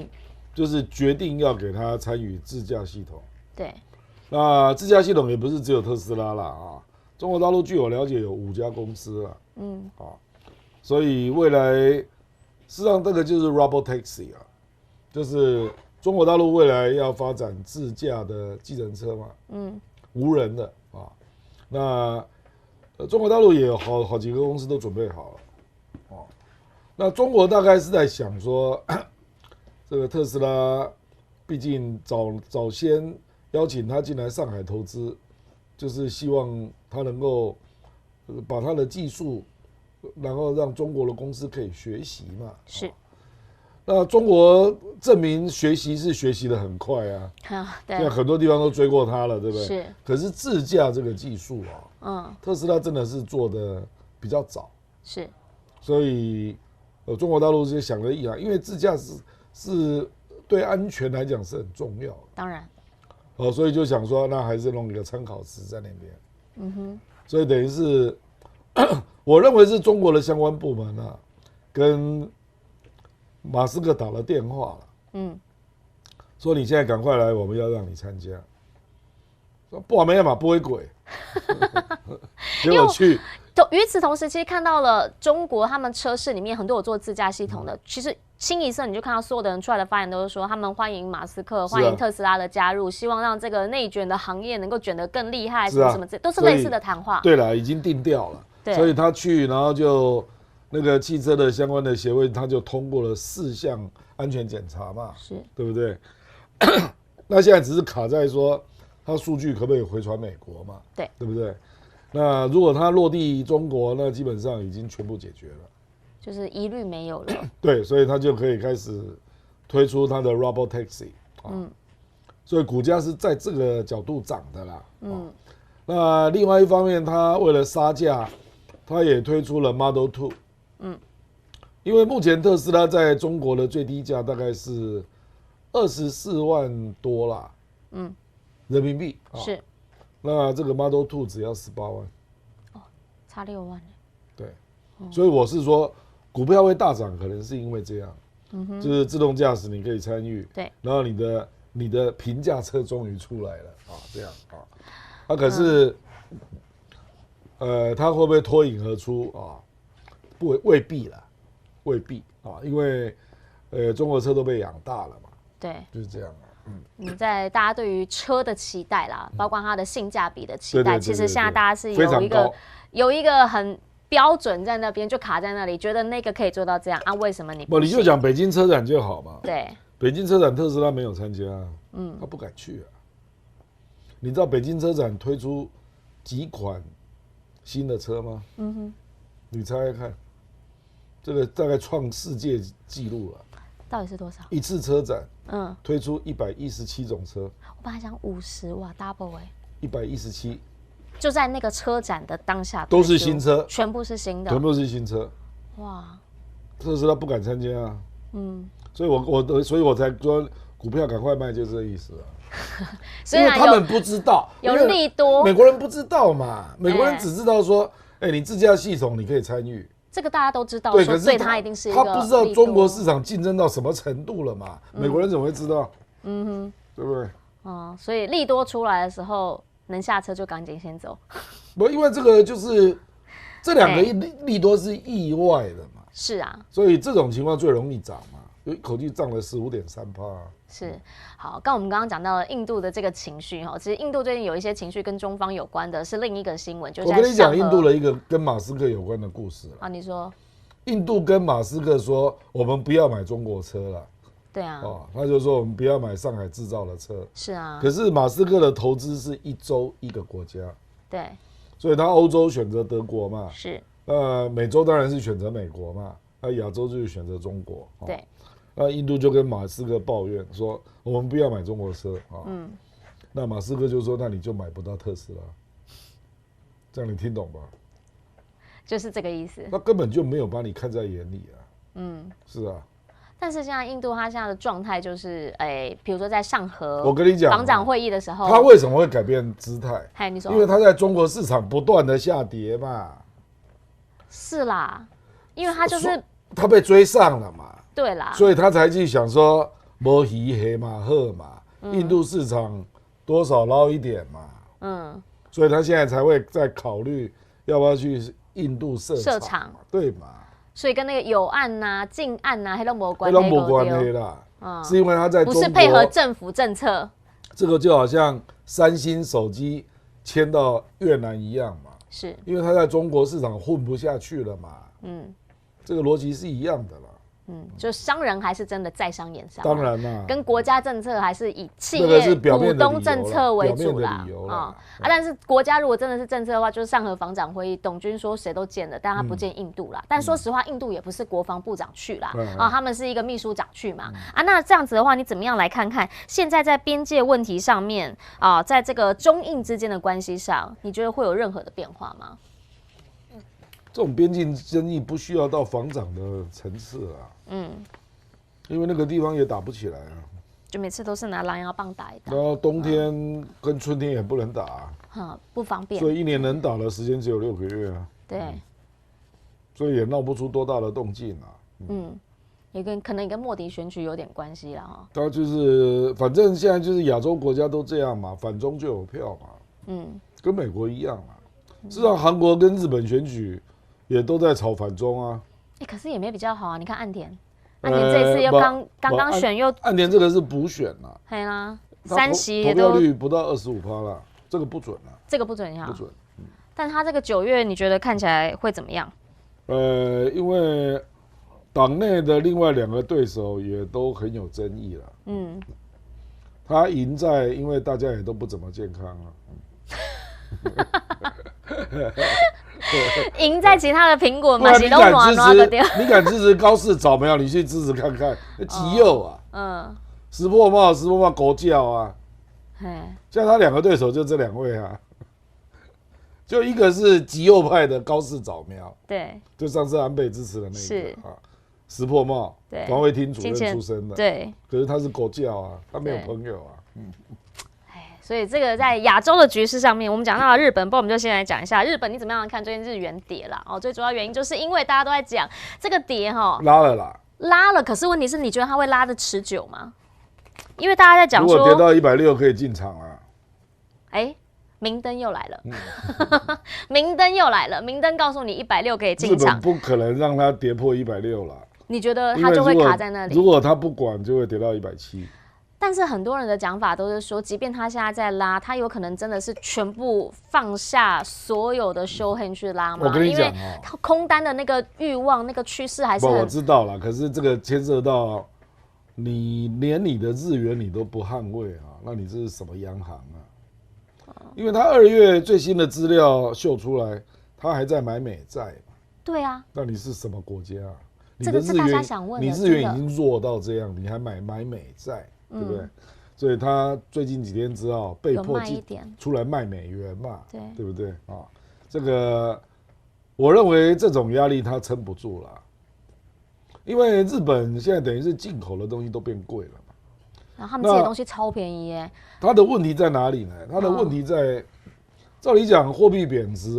就是决定要给他参与自驾系统。对。那自驾系统也不是只有特斯拉啦啊，中国大陆据我了解有5家公司啊，所以未来事实上这个就是 Robotaxi 啊，就是中国大陆未来要发展自驾的计程车嘛，无人的啊，那中国大陆也有好几个公司都准备好了，那中国大概是在想说，这个特斯拉，毕竟早先邀请他进来上海投资，就是希望他能够把他的技术，然后让中国的公司可以学习嘛。是。那中国证明学习是学习的很快啊，对，现在很多地方都追过它了，对不对？是。可是自驾这个技术啊，特斯拉真的是做的比较早，是。所以中国大陆是想了一行，因为自驾是对安全来讲是很重要的，当然。所以就想说，那还是弄一个参考值在那边。所以等于是，我认为是中国的相关部门啊，跟马斯克打了电话了，说你现在赶快来，我们要让你参加。说不没嘛，不会鬼，结果去。与此同时，其实看到了中国他们车市里面很多有做自驾系统的，其实清一色你就看到所有的人出来的发言都是说，他们欢迎马斯克、欢迎特斯拉的加入，希望让这个内卷的行业能够卷得更厉害，什么什么，都是类似的谈话。对了，已经定调了，所以他去，然后就那个汽车的相关的协会，他就通过了4项安全检查嘛，是，对不对？那现在只是卡在说，他数据可不可以回传美国嘛？对不对？那如果它落地中国，那基本上已经全部解决了，就是疑虑没有了。对，所以它就可以开始推出它的 Robotaxi 所以股价是在这个角度涨的啦。那另外一方面，它为了杀价，它也推出了 Model 2。因为目前特斯拉在中国的最低价大概是24万多啦，人民币是。那这个 Model 2只要18万，差6万。对，所以我是说，股票会大涨，可能是因为这样，就是自动驾驶你可以参与，对，然后你的平价车终于出来了这样可是，它会不会脱颖而出未必啦，未必因为中国车都被养大了嘛，对，就是这样在大家对于车的期待啦，包括它的性价比的期待，其实现在大家是有一个很标准在那边，就卡在那里，觉得那个可以做到这样啊？为什么你不行？你就讲北京车展就好嘛。对，北京车展特斯拉没有参加，他不敢去啊。你知道北京车展推出几款新的车吗？你猜猜看，这个大概创世界纪录了。到底是多少？一次车展，推出117种车。我本来想50，哇 ，double 117，就在那个车展的当下，都是新车，全部是新的，全部是新车。哇，特斯拉不敢参加啊。所以我才说股票赶快卖，就这意思啊。因为他们不知道有利多，美国人不知道嘛，美国人只知道说，你自驾系统你可以参与。这个大家都知道，对，可是他一定是一个他不知道中国市场竞争到什么程度了嘛？美国人怎么会知道？对不对？所以利多出来的时候，能下车就赶紧先走。不，因为这个就是这两个利多是意外的嘛。是啊，所以这种情况最容易涨嘛，一口气涨了15.3%。是，好，我们刚刚讲到了印度的这个情绪其实印度最近有一些情绪跟中方有关的，是另一个新闻。就是我跟你讲印度的一个跟马斯克有关的故事你说，印度跟马斯克说，我们不要买中国车了。对啊，他就说我们不要买上海制造的车。是啊，可是马斯克的投资是一州一个国家，对，所以他欧洲选择德国嘛，是，美洲当然是选择美国嘛，亚洲就是选择中国，对。那印度就跟马斯克抱怨说，我们不要买中国车那马斯克就说，那你就买不到特斯拉，这样你听懂吧？就是这个意思。他根本就没有把你看在眼里是啊。但是现在印度他现在的状态就是，比如说在上合，我跟你讲，防长会议的时候，他为什么会改变姿态？你说，因为他在中国市场不断的下跌嘛。是啦，因为他就是他被追上了嘛。对啦，所以他才去想说，摸鱼黑马鹤嘛，印度市场多少捞一点嘛，所以他现在才会在考虑要不要去印度设厂，对嘛？所以跟那个有案禁案那都没关系，都没关系啦，是因为他在中国不是配合政府政策，这个就好像三星手机迁到越南一样嘛，是因为他在中国市场混不下去了嘛，这个逻辑是一样的啦。就商人还是真的在商言商，当然啦，跟国家政策还是以企那个是业表面的理由啦股东政策为主啦表面的理由啦但是国家如果真的是政策的话，就是上合防长会议，董军说谁都见了，但他不见印度啦。但说实话，印度也不是国防部长去啦，他们是一个秘书长去嘛。那这样子的话，你怎么样来看看现在在边界问题上面在这个中印之间的关系上，你觉得会有任何的变化吗？这种边境争议不需要到防长的层次啊，因为那个地方也打不起来啊，就每次都是拿狼牙棒打一打，然后冬天跟春天也不能打不方便，所以一年能打的时间只有6个月啊，对，所以也闹不出多大的动静啊，也可能也跟莫迪选举有点关系啦哈。他就是反正现在就是亚洲国家都这样嘛，反中就有票嘛，跟美国一样嘛，事实上韩国跟日本选举也都在炒反中啊。可是也没比较好啊！你看岸田这一次又刚选又岸田这个是补选啦，对啦，3席也投票都率不到25%啦，这个不准啦，这个不准哈，不准。但他这个9月你觉得看起来会怎么样？因为党内的另外2个对手也都很有争议了，他赢在因为大家也都不怎么健康啊。赢在其他的苹果嘛，你敢支持高市早苗？你去支持看看，极右啊，石破茂狗叫啊，像他2个对手就这2位啊，就一个是极右派的高市早苗，对，就上次安倍支持的那个石破茂，防卫厅主任出身的，对，可是他是狗叫啊，他没有朋友啊，所以这个在亚洲的局势上面，我们讲到了日本，不然我们就先来讲一下日本，你怎么样看最近日元跌啦？最主要原因就是因为大家都在讲这个跌拉了，可是问题是你觉得它会拉得持久吗？因为大家在讲说，如果跌到160可以进场啊。明灯又来了，明灯又来了，明灯告诉你160可以进场，日本不可能让它跌破160啦。你觉得它就会卡在那里？如果它不管，就会跌到170。但是很多人的讲法都是说，即便他现在在拉，他有可能真的是全部放下所有的show hand去拉嘛？我跟你讲他空单的那个欲望、那个趋势还是很……我知道了，可是这个牵涉到你连你的日元你都不捍卫啊，那你这是什么央行啊？因为他2月最新的资料秀出来，他还在买美债。对啊，那你是什么国家啊？这个是大家想问的。你日元已经弱到这样，你还买美债？对不对？所以他最近几天之后被迫出来卖美元嘛，对不对啊？这个我认为这种压力他撑不住了，因为日本现在等于是进口的东西都变贵了嘛，然后他们这些东西超便宜耶。他的问题在哪里呢？他的问题在，照理讲货币贬值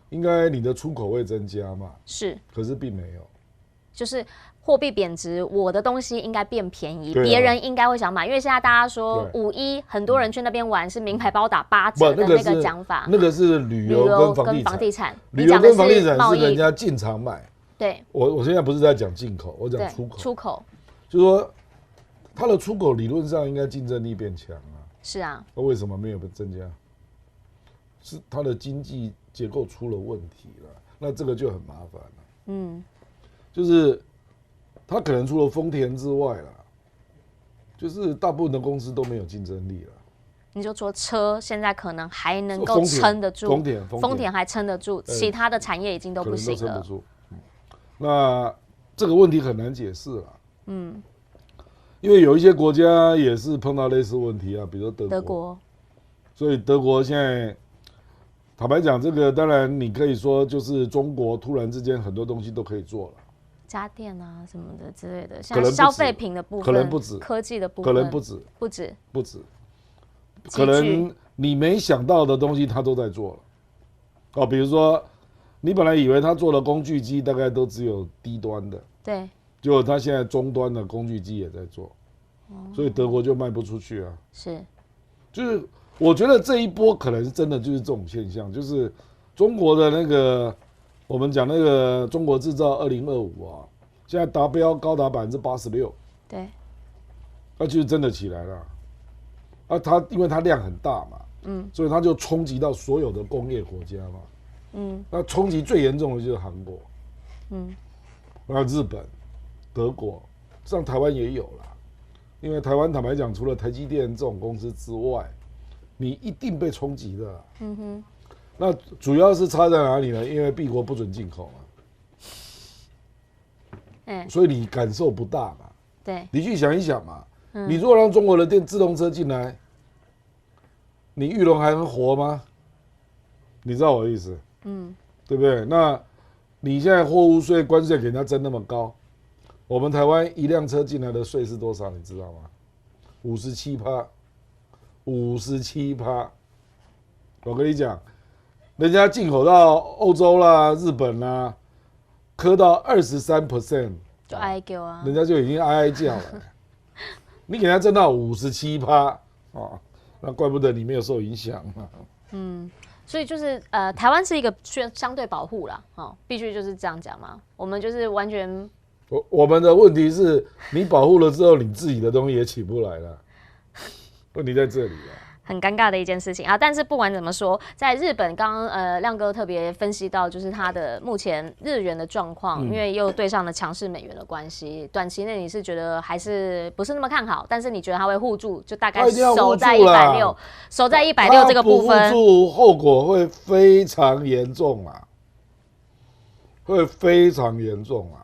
应该你的出口会增加嘛，是，可是并没有，就是货币贬值，我的东西应该变便宜，别人应该会想买，因为现在大家说5·1，很多人去那边玩是名牌包打8折的那个讲法，那个是旅游跟房地产，旅游跟房地产是人家进场买。对，我现在不是在讲进口，我讲出口。出口，就是说它的出口理论上应该竞争力变强啊。是啊。那为什么没有增加？是它的经济结构出了问题了，那这个就很麻烦了。就是它可能除了丰田之外啦，就是大部分的公司都没有竞争力了。你就说车现在可能还能够撑得住，丰田还撑得住，其他的产业已经都不行了。可能都撑不住。那这个问题很难解释了。因为有一些国家也是碰到类似问题啊，比如说德国。所以德国现在坦白讲，这个当然你可以说就是中国突然之间很多东西都可以做了。家电啊什么的之类的，像消费品的部分，可能不止，科技的部分，可能不止，不止，可能你没想到的东西他都在做了。比如说你本来以为他做的工具机大概都只有低端的，对，结果他现在中端的工具机也在做，所以德国就卖不出去啊。就是我觉得这一波可能真的就是这种现象，就是中国的那个。我们讲那个中国制造2025啊，现在达标高达86%，对，那就是真的起来了。它因为它量很大嘛，所以它就冲击到所有的工业国家嘛，那冲击最严重的就是韩国，那日本，德国，像台湾也有啦。因为台湾坦白讲，除了台积电这种公司之外，你一定被冲击的啦。那主要是差在哪里呢？因为敝国不准进口嘛，所以你感受不大嘛。对，你去想一想嘛，你如果让中国的自动车进来，你裕隆还能活吗？你知道我的意思？对不对？那你现在货物税、关税给人家征那么高，我们台湾一辆车进来的税是多少？你知道吗？57%，57%。我跟你讲，人家进口到欧洲啦、日本啦，磕到23%，就哀叫啊，人家就已经哀哀叫了。你给他征到57%啊，那怪不得你没有受影响嘛。所以就是台湾是一个相对保护啦，必须就是这样讲嘛。我们就是完全，我们的问题是你保护了之后，你自己的东西也起不来了，问题在这里啊。很尴尬的一件事情啊。但是不管怎么说，在日本，刚刚亮哥特别分析到，就是它的目前日元的状况，因为又对上了强势美元的关系，短期内你是觉得还是不是那么看好？但是你觉得它会护住，就大概守在160，守在160这个部分，护住后果会非常严重啊，会非常严重啊。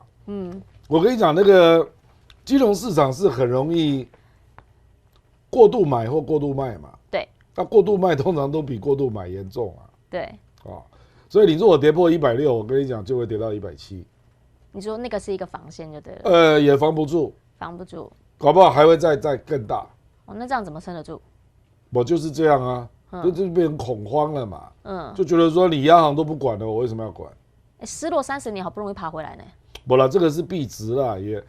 我跟你讲，那个金融市场是很容易过度买或过度卖嘛。那过度卖通常都比过度买严重啊。对。所以你如果跌破160，我跟你讲就会跌到170。你说那个是一个防线就对了。也防不住。防不住。搞不好还会再更大。那这样怎么撑得住？我就是这样啊，就变成恐慌了嘛。就觉得说你央行都不管了，我为什么要管？失落30年好不容易爬回来呢。不啦，这个是币值啦，也。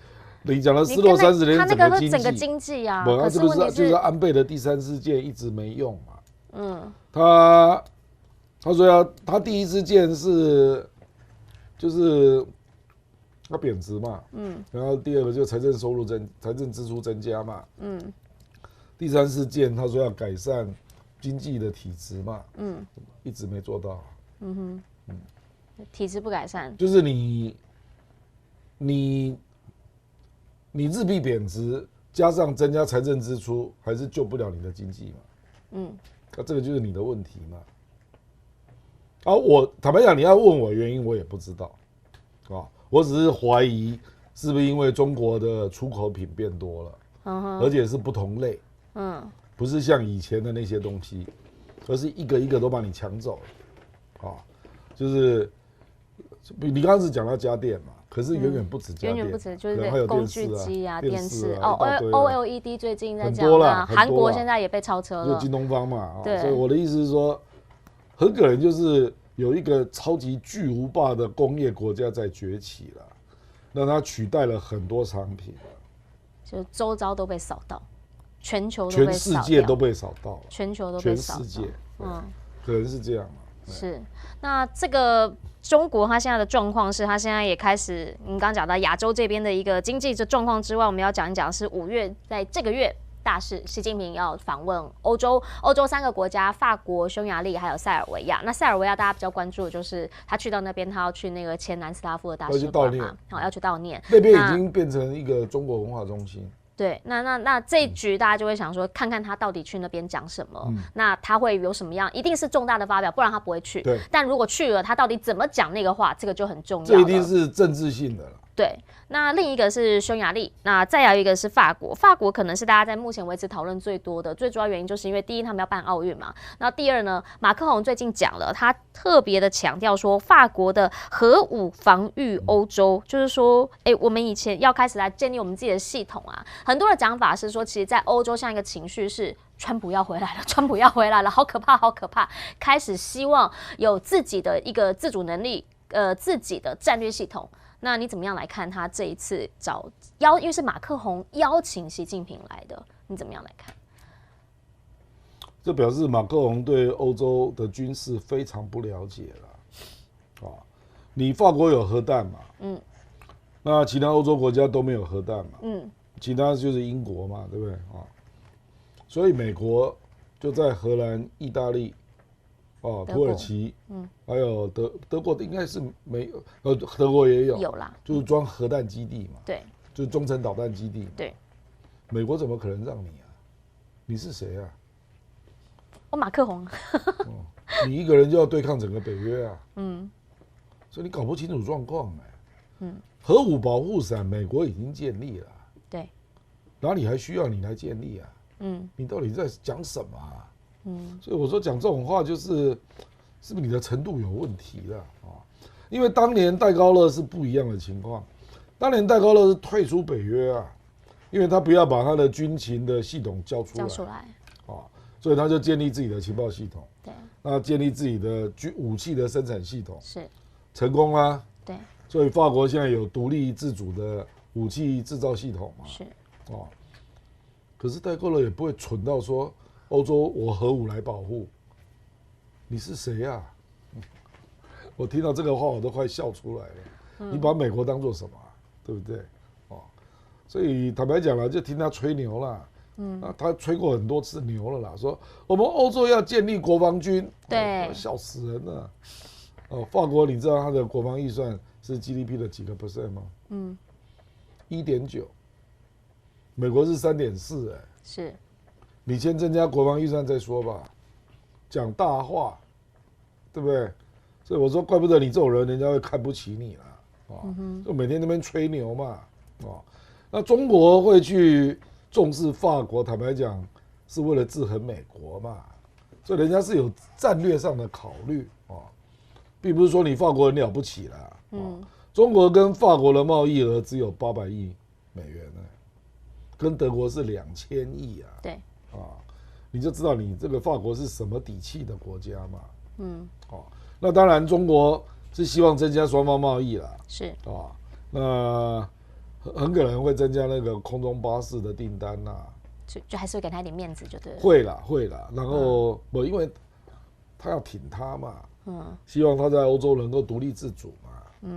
你讲的失落30年，它那个是整个经济啊。可是问题就是安倍的第3支箭一直没用嘛。他说他第1支箭是就是他贬值嘛。然后第2个就财政支出增加嘛。第3支箭他说要改善经济的体质嘛。一直没做到。体质不改善，就是你日币贬值，加上增加财政支出，还是救不了你的经济嘛？那这个就是你的问题嘛。我坦白讲，你要问我原因，我也不知道。我只是怀疑是不是因为中国的出口品变多了，而且是不同类，不是像以前的那些东西，而是一个一个都把你抢走了。就是你刚刚是讲到家电嘛。可是远远不止家电，远远不止，就是工具机啊、电视OLED 最近在讲啊，韩国现在也被超车了，就京东方嘛。对，所以我的意思是说，很可能就是有一个超级巨无霸的工业国家在崛起了，让它取代了很多商品，就周遭都被扫到，全球全世界都被扫到，全球都被扫到，全世界，可能是这样嘛。是，那这个中国它现在的状况是，它现在也开始，你刚刚讲到亚洲这边的一个经济的状况之外，我们要讲一讲是5月，在这个月大事，习近平要访问欧洲3个国家，法国、匈牙利还有塞尔维亚。那塞尔维亚大家比较关注的就是他去到那边，他要去那个前南斯拉夫的大使馆嘛，要去悼念。那边已经变成一个中国文化中心。对，那这一局大家就会想说，看看他到底去那边讲什么，那他会有什么样，一定是重大的发表，不然他不会去。对，但如果去了，他到底怎么讲那个话，这个就很重要了。这一定是政治性的了。对，那另一个是匈牙利，那再有一个是法国。法国可能是大家在目前为止讨论最多的，最主要原因就是因为第一他们要办奥运嘛，然后第二呢，马克宏最近讲了，他特别的强调说，法国的核武防御欧洲，就是说，我们以前要开始来建立我们自己的系统啊。很多的讲法是说，其实，在欧洲像一个情绪是，川普要回来了，川普要回来了，好可怕，好可怕，开始希望有自己的一个自主能力，自己的战略系统。那你怎么样来看他这一次因为是马克宏邀请习近平来的，你怎么样来看？这表示马克宏对欧洲的军事非常不了解了。你法国有核弹嘛？那其他欧洲国家都没有核弹嘛？其他就是英国嘛，对不对？所以美国就在荷兰、意大利。土耳其，还有德国的应该是没有，德国也有，有啦，就是装核弹基地嘛。对，就是中程导弹基地。对，美国怎么可能让你啊？你是谁啊？我马克宏。你一个人就要对抗整个北约啊。所以你搞不清楚状况核武保护伞美国已经建立了。对。哪里还需要你来建立啊？你到底在讲什么啊？所以我说讲这种话就是不是你的程度有问题了啊？因为当年戴高乐是不一样的情况，当年戴高乐是退出北约啊，因为他不要把他的军情的系统交出来啊，所以他就建立自己的情报系统，对，那建立自己的武器的生产系统，是成功啦，对，所以法国现在有独立自主的武器制造系统嘛，是哦，可是戴高乐也不会蠢到说欧洲我核武来保护，你是谁呀？我听到这个话我都快笑出来了。你把美国当做什么啊？对不对？哦，所以坦白讲了，就听他吹牛啦。他吹过很多次牛了啦，说我们欧洲要建立国防军，对，笑死人了。法国你知道它的国防预算是 GDP 的几个%吗？1.9，美国是3.4，是。你先增加国防预算再说吧，讲大话，对不对？所以我说，怪不得你这种人，人家会看不起你了，就每天那边吹牛嘛，那中国会去重视法国，坦白讲，是为了制衡美国嘛，所以人家是有战略上的考虑并不是说你法国人了不起啦，中国跟法国的贸易额只有800亿美元呢，跟德国是2000亿啊，对，你就知道你这个法国是什么底气的国家嘛，那当然中国是希望增加双方贸易啦，是那很可能会增加那个空中巴士的订单啦，就还是会给他一点面子，就对了。会啦，然后因为他要挺他嘛，希望他在欧洲能够独立自主嘛，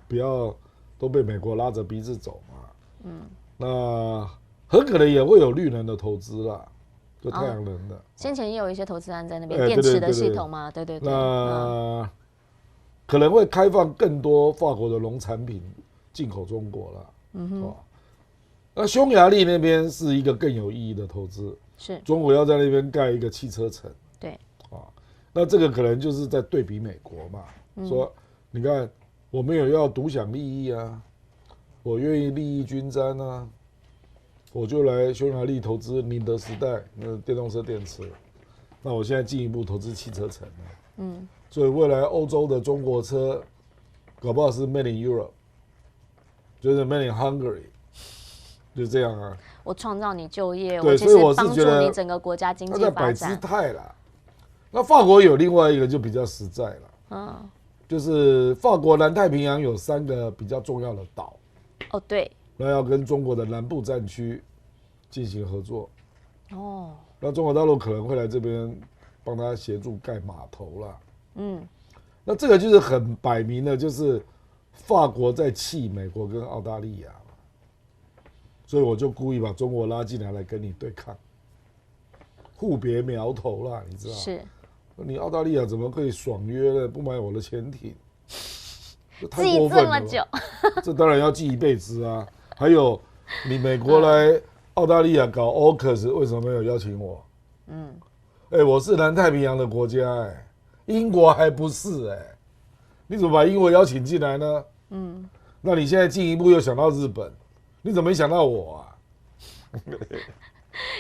不要都被美国拉着鼻子走嘛，那很可能也会有绿能的投资啦，就太阳能的。先前也有一些投资案在那边，电池的系统嘛，对。那可能会开放更多法国的农产品进口中国了。那匈牙利那边是一个更有意义的投资，是中国要在那边盖一个汽车城。对。那这个可能就是在对比美国嘛，说你看我没有要独享利益啊，我愿意利益均沾啊。我就来匈牙利投资宁德时代那电动车电池，那我现在进一步投资汽车城了，所以未来欧洲的中国车，搞不好是 Made in Europe， 就是 Made in Hungary， 就这样啊。我创造你就业，对，其实帮助你整个国家经济发展。他在摆姿态啦。那法国有另外一个就比较实在了，就是法国南太平洋有3个比较重要的岛。对。那要跟中国的南部战区进行合作，那中国大陆可能会来这边帮他协助盖码头啦，那这个就是很摆明了，就是法国在气美国跟澳大利亚嘛，所以我就故意把中国拉进来跟你对抗，互别苗头啦，你知道？是。你澳大利亚怎么可以爽约呢？不买我的潜艇，记这么久，这当然要记一辈子啊。还有，你美国来澳大利亚搞 AUKUS， 为什么没有邀请我？我是南太平洋的国家，英国还不是你怎么把英国邀请进来呢？那你现在进一步又想到日本，你怎么没想到我啊？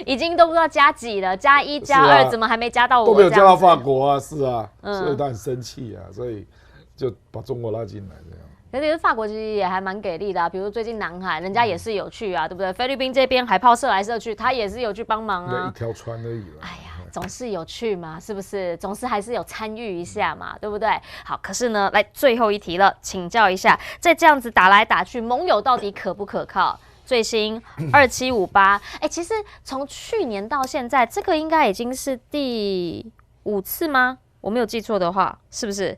已经都不知道加几了，加1加2，怎么还没加到我？都没有加到法国啊，是啊，所以他很生气啊，所以就把中国拉进来这样。可是法国其实也还蛮给力的比如最近南海，人家也是有去啊，对不对？菲律宾这边海炮射来射去，他也是有去帮忙啊。一条船而已啦。哎呀，总是有去嘛，是不是？总是还是有参与一下嘛，对不对？好，可是呢，来最后一题了，请教一下，在这样子打来打去，盟友到底可不可靠？最新2758，其实从去年到现在，这个应该已经是第5次吗？我没有记错的话，是不是？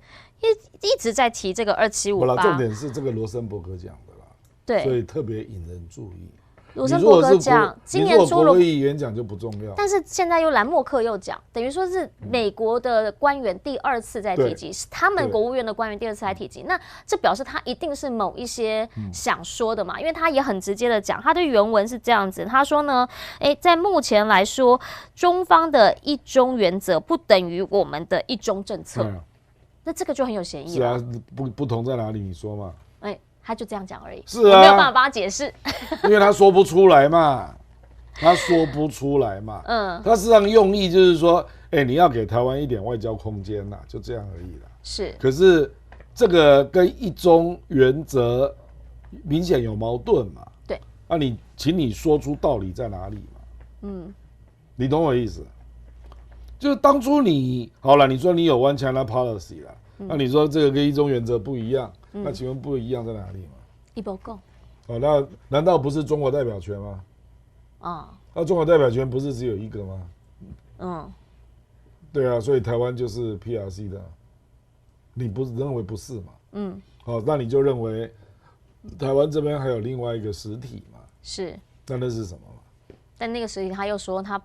一直在提这个2758。重点是这个罗森伯格讲的啦，对，所以特别引人注意。鲁森伯格奖，今年出了国会议员奖就不重要，但是现在又兰默克又讲，等于说是美国的官员第2次在提及，是他们国务院的官员第2次来提及，那这表示他一定是某一些想说的嘛，因为他也很直接的讲，他的原文是这样子，他说呢，在目前来说，中方的一中原则不等于我们的一中政策，那这个就很有嫌疑了。是啊，不同在哪里？你说嘛？他就这样讲而已，是啊，没有办法帮他解释，因为他说不出来嘛，他事实上用意就是说，你要给台湾一点外交空间啦，就这样而已啦。是，可是这个跟一中原则明显有矛盾嘛？对，请你说出道理在哪里嘛？你懂我意思？就是当初好了，你说你有 One China Policy 啦，那你说这个跟一中原则不一样。那请问不一样在哪里嘛？一不够。那难道不是中国代表权吗？那中国代表权不是只有一个吗？对啊，所以台湾就是 PRC 的，你不认为不是嘛？那你就认为台湾这边还有另外一个实体嘛？是。那是什么嘛？但那个实体他又说他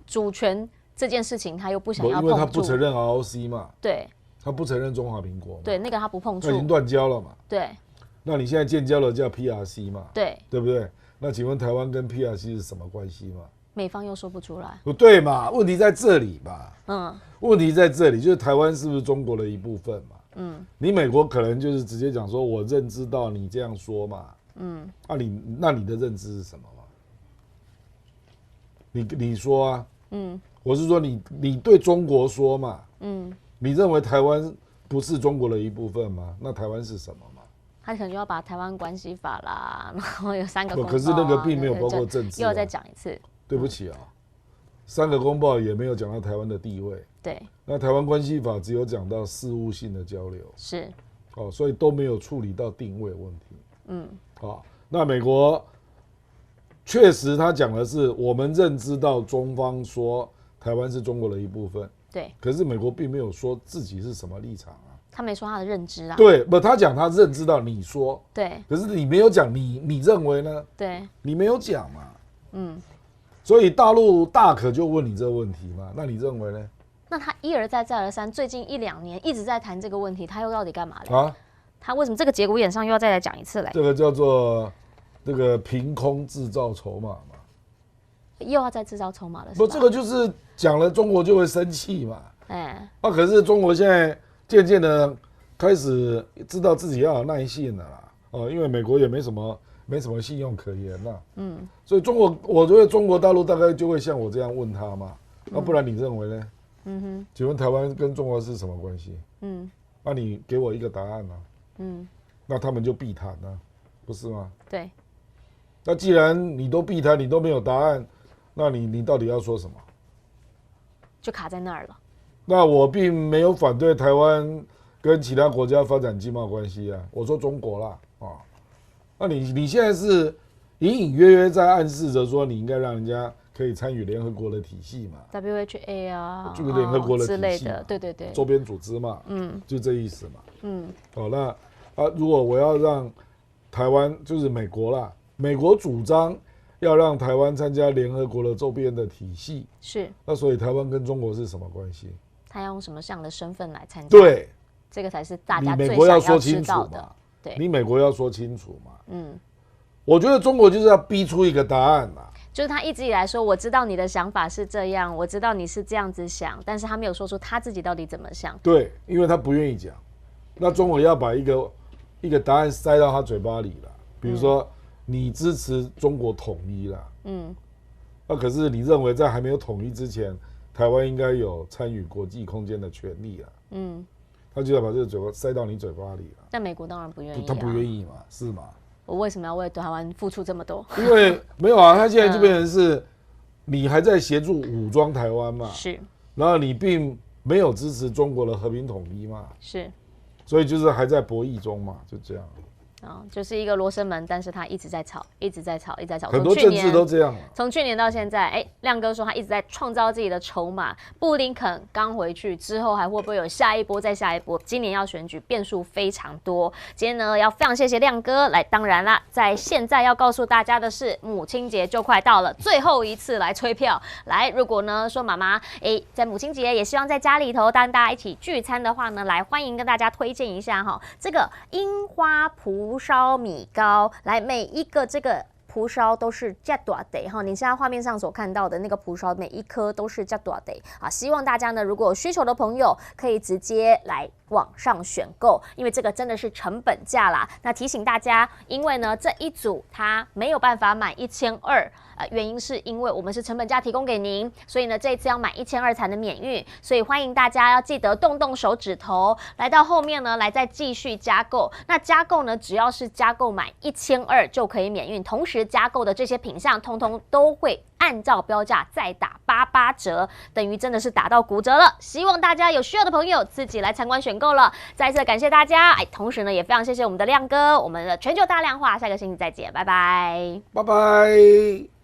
主权这件事情他又不想要碰触，因为他不承认 ROC 嘛。对。他不承认中华民国嘛？对，那个他不碰触，他已经断交了嘛？对。那你现在建交了叫 PRC 嘛？对，对不对？那请问台湾跟 PRC 是什么关系嘛？美方又说不出来。不对嘛？问题在这里嘛？问题在这里，就是台湾是不是中国的一部分嘛？你美国可能就是直接讲说，我认知到你这样说嘛？那你的认知是什么嘛？你说啊？我是说你对中国说嘛？你认为台湾不是中国的一部分吗？那台湾是什么嘛？他可能就要把台湾关系法啦，然后有3个公报，可是那个并没有包括政治。又要再讲一次。对不起3个公报也没有讲到台湾的地位。对。那台湾关系法只有讲到事务性的交流。是。所以都没有处理到定位问题。那美国确实他讲的是我们认知到中方说台湾是中国的一部分。对，可是美国并没有说自己是什么立场他没说他的认知啊。对，他讲他认知到你说。对。可是你没有讲你认为呢？对。你没有讲嘛。所以大陆大可就问你这个问题嘛，那你认为呢？那他一而再再而三，最近1-2年一直在谈这个问题，他又到底干嘛嘞？他为什么这个节骨眼上又要再来讲一次嘞？这个叫做凭空制造筹码嘛。又要再制造筹码了，不，这个就是讲了中国就会生气嘛。可是中国现在渐渐的开始知道自己要有耐性了啦。因为美国也没什么信用可言啦。所以我觉得中国大陆大概就会像我这样问他嘛。那不然你认为呢？请问台湾跟中国是什么关系？那你给我一个答案啊。那他们就避谈啊，不是吗？对。那既然你都避谈，你都没有答案。那你到底要说什么？就卡在那儿了。那我并没有反对台湾跟其他国家发展经贸关系啊，我说中国啦那你现在是隐隐约约在暗示着说你应该让人家可以参与联合国的体系嘛 ，WHA 啊，这个联合国的之类体系的，对，周边组织嘛，就这意思嘛，那如果我要让台湾就是美国啦，美国主张要让台湾参加联合国的周边的体系，是。那所以台湾跟中国是什么关系？他要用什么样的身份来参加？对，这个才是大家最想要知道的。对，你美国要说清楚嘛。我觉得中国就是要逼出一个答案嘛。就是他一直以来说，我知道你的想法是这样，我知道你是这样子想，但是他没有说出他自己到底怎么想。对，因为他不愿意讲。那中国要把一个答案塞到他嘴巴里了，比如说。你支持中国统一啦，那可是你认为在还没有统一之前，台湾应该有参与国际空间的权利啊，他就要把这个嘴巴塞到你嘴巴里了。但美国当然不愿意，他不愿意嘛，是吗？我为什么要为台湾付出这么多？因为没有啊，他现在就变成是，你还在协助武装台湾嘛，是，然后你并没有支持中国的和平统一嘛，是，所以就是还在博弈中嘛，就这样。就是一个罗生门，但是他一直在炒，一直在炒，一直在炒。很多政治都这样。从去年到现在，亮哥说他一直在创造自己的筹码。布林肯刚回去之后，还会不会有下一波再下一波？今年要选举，变数非常多。今天呢，要非常谢谢亮哥来。当然啦，在现在要告诉大家的是，母亲节就快到了，最后一次来催票。来，如果呢说妈妈，在母亲节也希望在家里头跟大家一起聚餐的话呢，来欢迎跟大家推荐一下这个樱花蒲烧米糕，来每一个这个蒲烧都是加大的哈，你现在画面上所看到的那个蒲烧，每一颗都是加大的啊！希望大家呢，如果有需求的朋友，可以直接来网上选购，因为这个真的是成本价啦。那提醒大家，因为呢这一组它没有办法买1200，原因是因为我们是成本价提供给您，所以呢这一次要买1200才能免运，所以欢迎大家要记得动动手指头，来到后面呢来再继续加购。那加购呢，只要是加购买1200就可以免运，同时加购的这些品项通通都会按照标价再打88折，等于真的是打到骨折了。希望大家有需要的朋友自己来参观选购了。再一次感谢大家，同时呢也非常谢谢我们的亮哥，我们的全球大量化，下个星期再见，拜拜，拜拜。